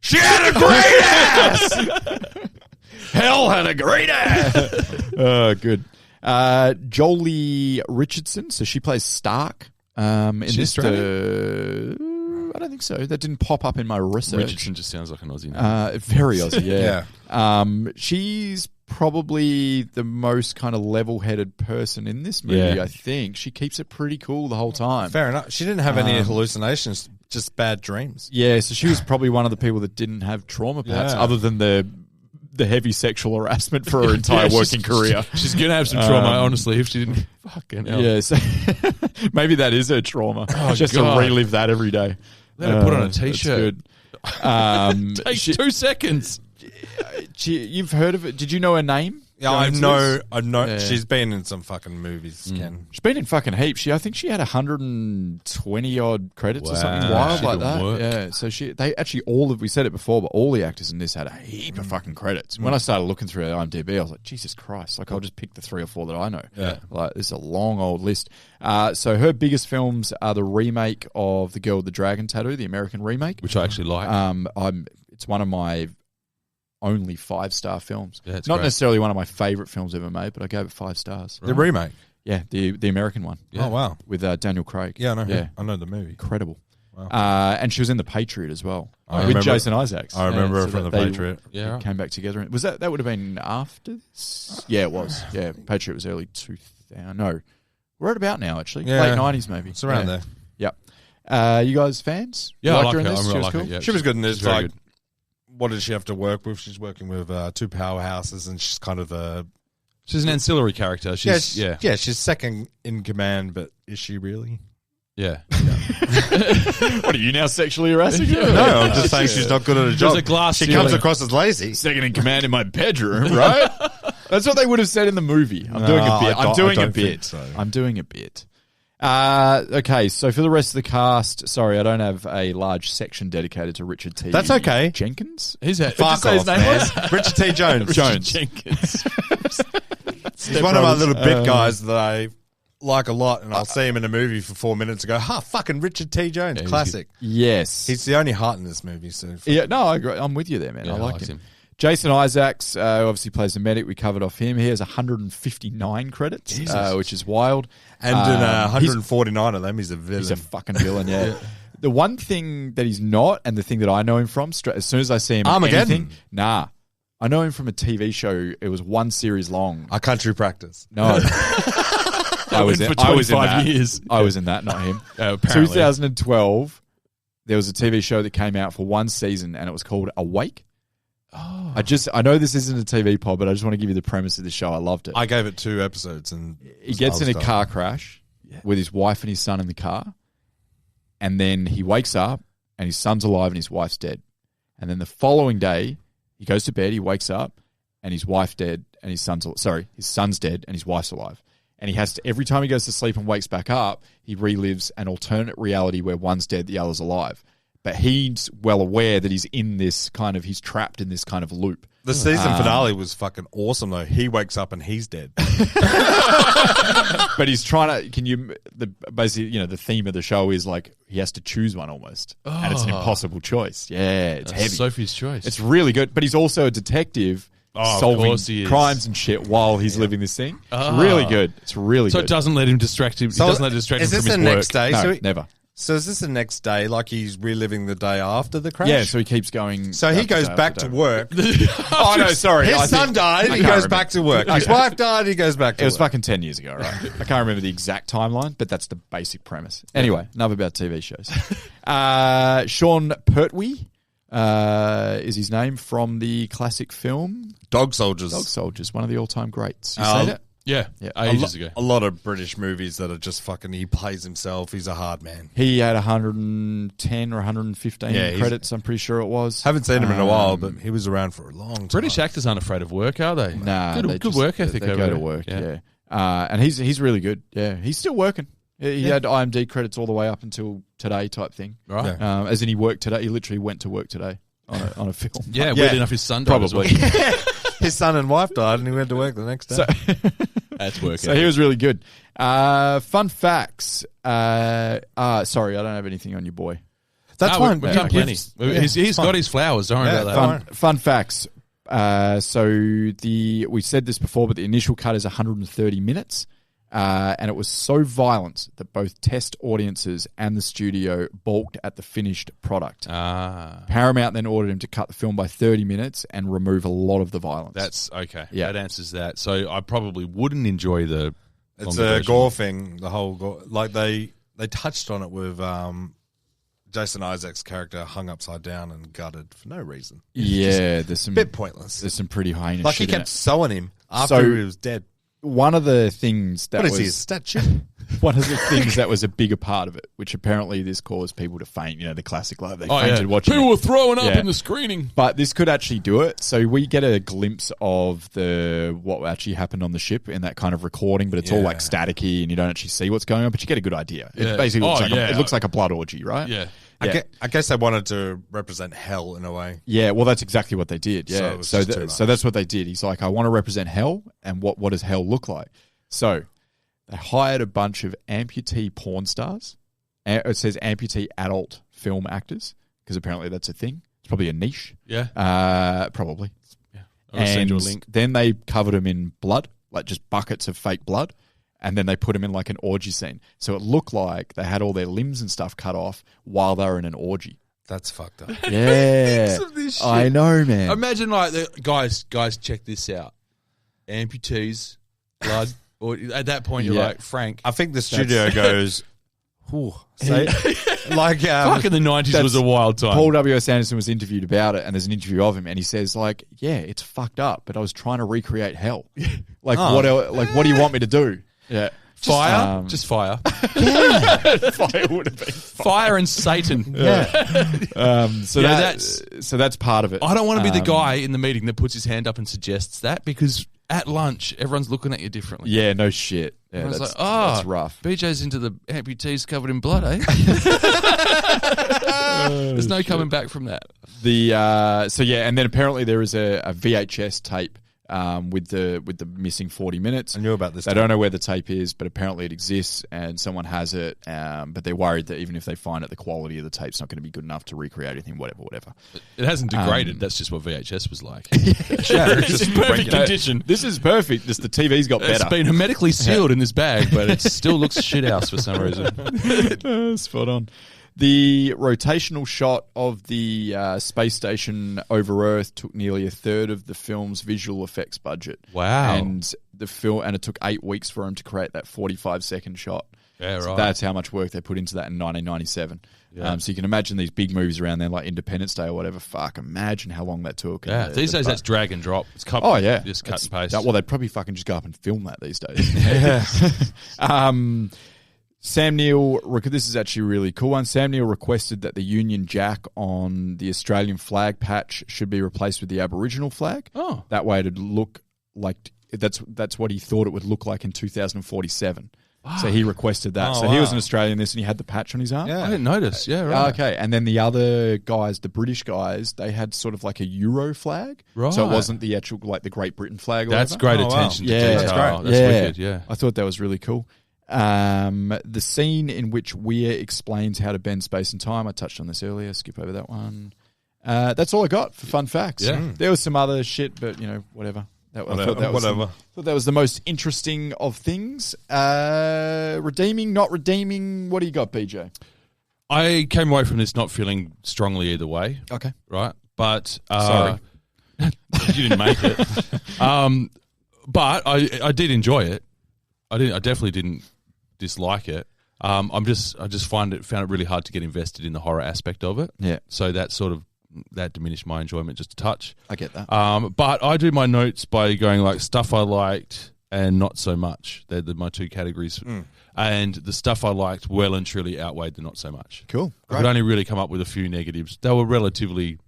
She had a great ass! Hell had a great ass! Good. Jolie Richardson, so she plays Stark. In this, I don't think so. That didn't pop up in my research. Richardson just sounds like an Aussie name. Very Aussie, yeah. She's probably the most kind of level-headed person in this movie, I think. She keeps it pretty cool the whole time. Fair enough. She didn't have any hallucinations, just bad dreams. Yeah, so she was probably one of the people that didn't have trauma, perhaps, other than the heavy sexual harassment for her entire working career. She's going to have some trauma, honestly, if she didn't. Fucking hell. Yeah, so maybe that is her trauma. She has to relive that every day. Let her put on a T-shirt. Good. Takes 2 seconds. You've heard of it. Did you know her name? Yeah, I know. She's been in some fucking movies, Ken. She's been in fucking heaps. I think she had 120 odd credits or something Wow. wild She like didn't that. work. Yeah, so they actually we said it before, but all the actors in this had a heap of fucking credits. When I started looking through IMDb, I was like, Jesus Christ! Like, I'll just pick the 3 or 4 that I know. Yeah, like this is a long old list. So her biggest films are the remake of The Girl with the Dragon Tattoo, the American remake, which I actually like. It's one of my only 5-star films. Yeah, it's not great. necessarily one of my favorite films ever made, but I gave it 5 stars. The remake. Yeah, the American one. Yeah. Oh wow, with Daniel Craig. Yeah, I know. I know the movie. Incredible. Wow. And she was in The Patriot as well I with remember- Jason Isaacs. I remember her from The they Patriot. Yeah, came back together. Was that would have been after this? Yeah, it was. Yeah, Patriot was early 2000. No, we're at about now actually. Yeah. Late 90s maybe. It's around there. Yep. You guys fans? Yeah, You I liked like her in her. this? I She really was like cool? her. Yeah, She was good in this. she's very Like, good. what does she have to work with? She's working with 2 powerhouses, and she's kind of a. She's an ancillary character. She's She's second in command, but is she really? Yeah. What are you now sexually harassing her? No, I'm just saying she's not good at a job. There's a glass she ceiling. comes across as lazy. Second in command in my bedroom, right? That's what they would have said in the movie. I'm No, doing a bit. I don't think bit. so. I'm doing a bit. Okay, so for the rest of the cast, sorry, I don't have a large section dedicated to Richard T. That's okay. Jenkins? He's a Fuck say his off, name man. was? Richard T. Jones. Jones. Jenkins. He's one of my little bit guys that I like a lot, and I'll see him in a movie for 4 minutes and go, fucking Richard T. Jones, he's classic. Yes. He's the only heart in this movie. So Yeah, no, I agree. I'm with you there, man. Yeah, I I like liked him. him. Jason Isaacs obviously plays the medic. We covered off him. He has 159 credits, which is wild. And in 149 of them, he's a villain. He's a fucking villain, yeah. The one thing that he's not, and the thing that I know him from, as soon as I see him in Armageddon. anything, I know him from a TV show. It was one series long. A Country Practice. No. I was in 25 years. I was in that, not him. Apparently. 2012, there was a TV show that came out for one season, and it was called Awake. Oh. I know this isn't a TV pod, but I just want to give you the premise of the show. I loved it. I gave it 2 episodes, and He gets in a car crash with his wife and his son in the car, and then he wakes up and his son's alive and his wife's dead. And then the following day, he goes to bed, he wakes up, and his wife's dead and his son's dead and his wife's alive. And he has to, every time he goes to sleep and wakes back up, he relives an alternate reality where one's dead, the other's alive. But he's well aware that he's trapped in this kind of loop. The season finale was fucking awesome, though. He wakes up and he's dead. But he's trying to, basically, the theme of the show is like, he has to choose one almost. And it's an impossible choice. Yeah, it's heavy. Sophie's Choice. It's really good. But he's also a detective solving course he is. crimes and shit while he's living this thing. It's really good. It's really So good. it doesn't let him distract him. So It doesn't let it distract him is from this his the work. next day? No, never. So is this the next day, like he's reliving the day after the crash? Yeah, so he keeps going. So he after goes day back after to day. work. Oh, no, sorry. His son died, he goes back to work. His wife died, he goes back to It work. was fucking 10 years ago, right? I can't remember the exact timeline, but that's the basic premise. Anyway, enough about TV shows. Sean Pertwee is his name from the classic film Dog Soldiers. Dog Soldiers, one of the all-time greats. You seen it? Yeah, ages ago. A lot of British movies that are just fucking, he plays himself. He's a hard man. He had 110 or 115 credits, I'm pretty sure it was. Haven't seen him in a while, but he was around for a long time. British actors aren't afraid of work, are they? Nah, good work ethic They over go there. to work, yeah. And he's really good. Yeah, he's still working. He had IMDb credits all the way up until today type thing. Right. Yeah. As in he worked today. He literally went to work today on a film. Yeah, weird enough his son died as well. His son and wife died, and he went to work the next day. That's working. So he was really good. Fun facts. Sorry, I don't have anything on your boy. That's fine. We've done plenty. He's got his flowers. Don't worry about that. Fun facts. We said this before, but the initial cut is 130 minutes. And it was so violent that both test audiences and the studio balked at the finished product. Paramount then ordered him to cut the film by 30 minutes and remove a lot of the violence. That's okay. Yeah. That answers that. So I probably wouldn't enjoy the. It's a gore thing. The whole gore, like they touched on it with Jason Isaacs' character hung upside down and gutted for no reason. Yeah, there's some bit pointless. There's some pretty heinous. Like shit he in kept it. sewing him after he was dead. one of the things that What is was he, a statue? one of the things that was a bigger part of it, which apparently this caused people to faint. You know, the classic like they fainted watching. People it. were throwing up in the screening, but this could actually do it. So we get a glimpse of what actually happened on the ship in that kind of recording, but it's all like staticky, and you don't actually see what's going on. But you get a good idea. It basically looks like a blood orgy, right? Yeah. I guess they wanted to represent hell in a way. Yeah, well, that's exactly what they did. Yeah, So that's what they did. He's like, I want to represent hell, and what does hell look like? So they hired a bunch of amputee porn stars. It says amputee adult film actors because apparently that's a thing. It's probably a niche. Yeah, probably. Yeah, I'll send you a link. Then they covered them in blood, like just buckets of fake blood. And then they put them in like an orgy scene. So it looked like they had all their limbs and stuff cut off while they were in an orgy. That's fucked up. Yeah. I know, man. Imagine like the guys, check this out. Amputees, blood. Or at that point, you're like, Frank. I think the studio goes, say, like, fuck in the 90s was a wild time. Paul W.S. Anderson was interviewed about it, and there's an interview of him, and he says, like, yeah, it's fucked up, but I was trying to recreate hell. Like, what do you want me to do? Yeah. Fire? Just fire. Yeah. Fire would have been fire and Satan. Yeah. So that's part of it. I don't want to be the guy in the meeting that puts his hand up and suggests that because at lunch, everyone's looking at you differently. Yeah, no shit. Yeah, that's rough. BJ's into the amputees covered in blood, eh? There's no coming back from that. And then apparently there is a VHS tape with the missing 40 minutes. I knew about this. They don't know where the tape is, but apparently it exists and someone has it. But they're worried that even if they find it, the quality of the tape's not going to be good enough to recreate anything, whatever. It hasn't degraded. That's just what VHS was like. It's in perfect condition. This is perfect. Just the TV's got better. It's been hermetically sealed in this bag, but it still looks shithouse for some reason. Spot on. The rotational shot of the space station over Earth took nearly a third of the film's visual effects budget. Wow! And it took 8 weeks for them to create that 45-second shot. Yeah, right. So that's how much work they put into that in 1997. Yeah. So you can imagine these big movies around there, like Independence Day or whatever. Fuck, imagine how long that took. Yeah, these days that's drag and drop. It's cut, just cut and paste. Well, they'd probably fucking just go up and film that these days. Yeah. Sam Neill, this is actually a really cool one. Sam Neill requested that the Union Jack on the Australian flag patch should be replaced with the Aboriginal flag. Oh. That way it'd look like, that's what he thought it would look like in 2047. Wow. So he requested that. He was an Australian and he had the patch on his arm. Yeah. I didn't notice. Yeah, right. Okay. And then the other guys, the British guys, they had sort of like a Euro flag. Right. So it wasn't the actual, like the Great Britain flag or That's whatever. great attention to detail. That's great. That's wicked, yeah. I thought that was really cool. The scene in which Weir explains how to bend space and time, I touched on this earlier, skip over that one. That's all I got for fun facts. Yeah. There was some other shit, but whatever. I thought that was the most interesting of things. Redeeming, not redeeming. What do you got, BJ? I came away from this not feeling strongly either way. Okay. Right? But sorry. You didn't make it. But I did enjoy it. I definitely didn't dislike it. I just found it really hard to get invested in the horror aspect of it. Yeah. So that diminished my enjoyment just a touch. I get that. But I do my notes by going like stuff I liked and not so much. They're my two categories. And the stuff I liked well and truly outweighed the not so much. Cool. I could only really come up with a few negatives. They were relatively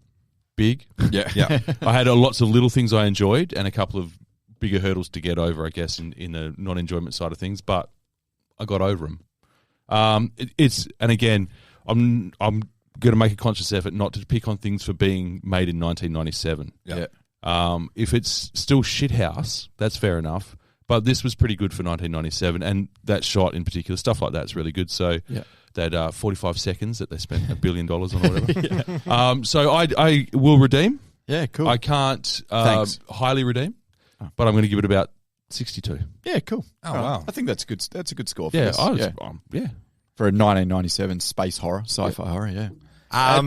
big. Yeah. I had lots of little things I enjoyed and a couple of bigger hurdles to get over, I guess, in the non-enjoyment side of things, but I got over them. And again, I'm going to make a conscious effort not to pick on things for being made in 1997. Yeah. If it's still shithouse, that's fair enough, but this was pretty good for 1997, and that shot in particular, stuff like that's really good. So that 45 seconds that they spent $1 billion on or whatever. So I will redeem. Yeah, cool. I can't highly redeem. But I'm going to give it about 62. Yeah, cool. Oh, wow. I think that's good. That's a good score for yeah, this. For a 1997 space horror, sci-fi horror, yeah.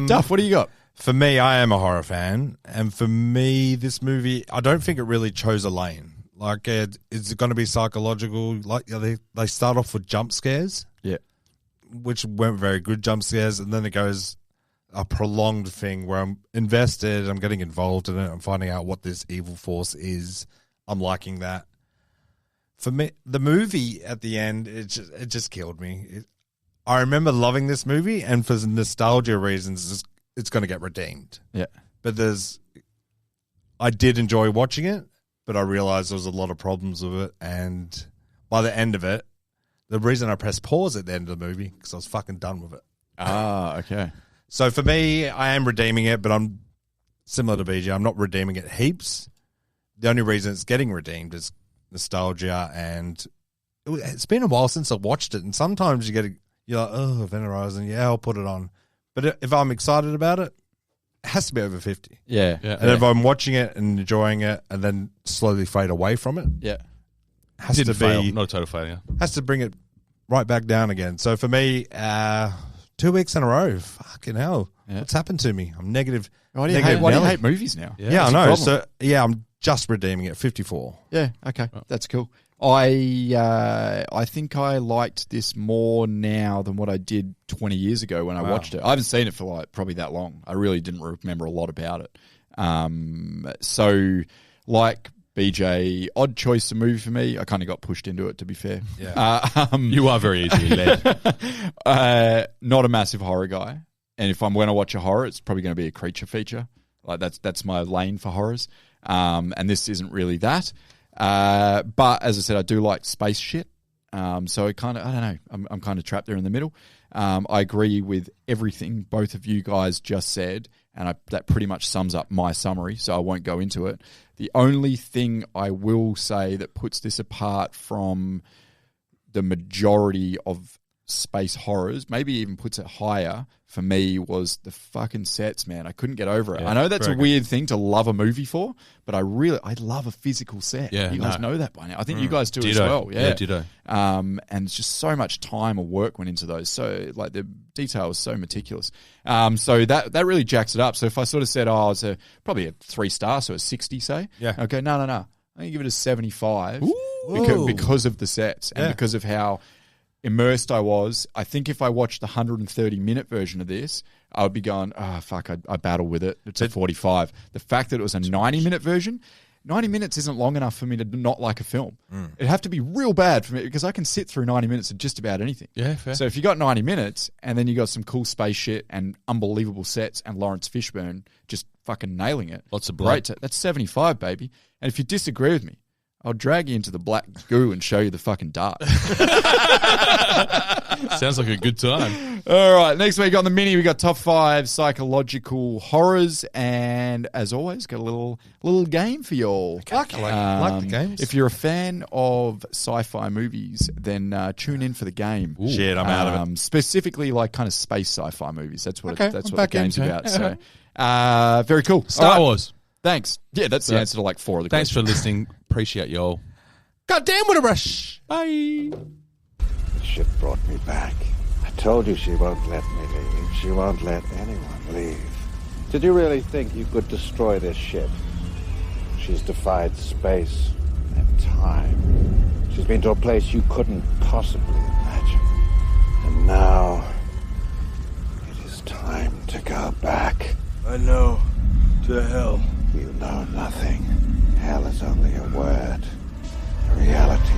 Duff, what do you got? For me, I am a horror fan. And for me, this movie, I don't think it really chose a lane. Like, it's going to be psychological. Like, they start off with jump scares. Yeah. Which weren't very good jump scares. And then it goes a prolonged thing where I'm invested, I'm getting involved in it, I'm finding out what this evil force is. I'm liking that. For me, the movie at the end, it just killed me. I remember loving this movie, and for nostalgia reasons, it's going to get redeemed. Yeah. But I did enjoy watching it, but I realized there was a lot of problems with it. And by the end of it, the reason I pressed pause at the end of the movie, because I was fucking done with it. Ah, okay. So for me, I am redeeming it, but I'm similar to BJ. I'm not redeeming it heaps. The only reason it's getting redeemed is nostalgia, and it's been a while since I watched it. And sometimes you're like, oh, Event Horizon, yeah, I'll put it on. But if I'm excited about it, it has to be over 50. Yeah. And if I'm watching it and enjoying it and then slowly fade away from it, has to fail. be Not a total failure. Has to bring it right back down again. So for me, 2 weeks in a row, fucking hell, what's happened to me? I'm negative. Why do you hate movies now? Yeah, I know. So I'm just redeeming it. 54. Yeah, okay, that's cool. I think I liked this more now than what I did 20 years ago when I watched it. I haven't seen it for like probably that long. I really didn't remember a lot about it. So like BJ, odd choice of movie for me. I kind of got pushed into it, to be fair. Yeah. You are very easily led. Not a massive horror guy. And if I'm going to watch a horror, it's probably going to be a creature feature. Like that's my lane for horrors. And this isn't really that. But as I said, I do like space shit. So I don't know. I'm kind of trapped there in the middle. I agree with everything both of you guys just said, and that pretty much sums up my summary, so I won't go into it. The only thing I will say that puts this apart from the majority of space horrors, maybe even puts it higher for me, was the fucking sets, man. I couldn't get over it. I know that's a weird thing to love a movie for, but I love a physical set. Yeah, you guys know that by now. I think you guys do as well. Yeah, ditto. And it's just so much time or work went into those. So like the detail was so meticulous. So that really jacks it up. So if I sort of said, it's probably a 3-star, so a 60, say. Yeah. Okay, no. I'm going to give it a 75 Ooh. because of the sets and because of how immersed I was. I think if I watched the 130-minute version of this, I would be going, fuck, I battle with it. It's a 45. The fact that it was a 90-minute version, 90 minutes isn't long enough for me to not like a film. It'd have to be real bad for me, because I can sit through 90 minutes of just about anything. Yeah, fair. So if you got 90 minutes and then you got some cool space shit and unbelievable sets and Lawrence Fishburne just fucking nailing it. Lots of blood. Great. That's 75, baby. And if you disagree with me, I'll drag you into the black goo and show you the fucking dart. Sounds like a good time. All right, next week on the mini, we got top 5 psychological horrors, and as always, got a little game for y'all. I like the games. If you're a fan of sci-fi movies, then tune in for the game. Ooh. Shit, I'm out of it. Specifically, like kind of space sci-fi movies. That's what I'm the back game's into. about. So, very cool. Star Wars. Thanks. Yeah, that's the answer to like 4 of the Thanks questions. for listening. Appreciate y'all. Goddamn, what a rush. Bye. The ship brought me back. I told you she won't let me leave. She won't let anyone leave. Did you really think you could destroy this ship? She's defied space and time. She's been to a place you couldn't possibly imagine. And now, it is time to go back. I know. To hell. You know nothing. Hell is only a word. The reality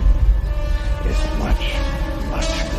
is much, much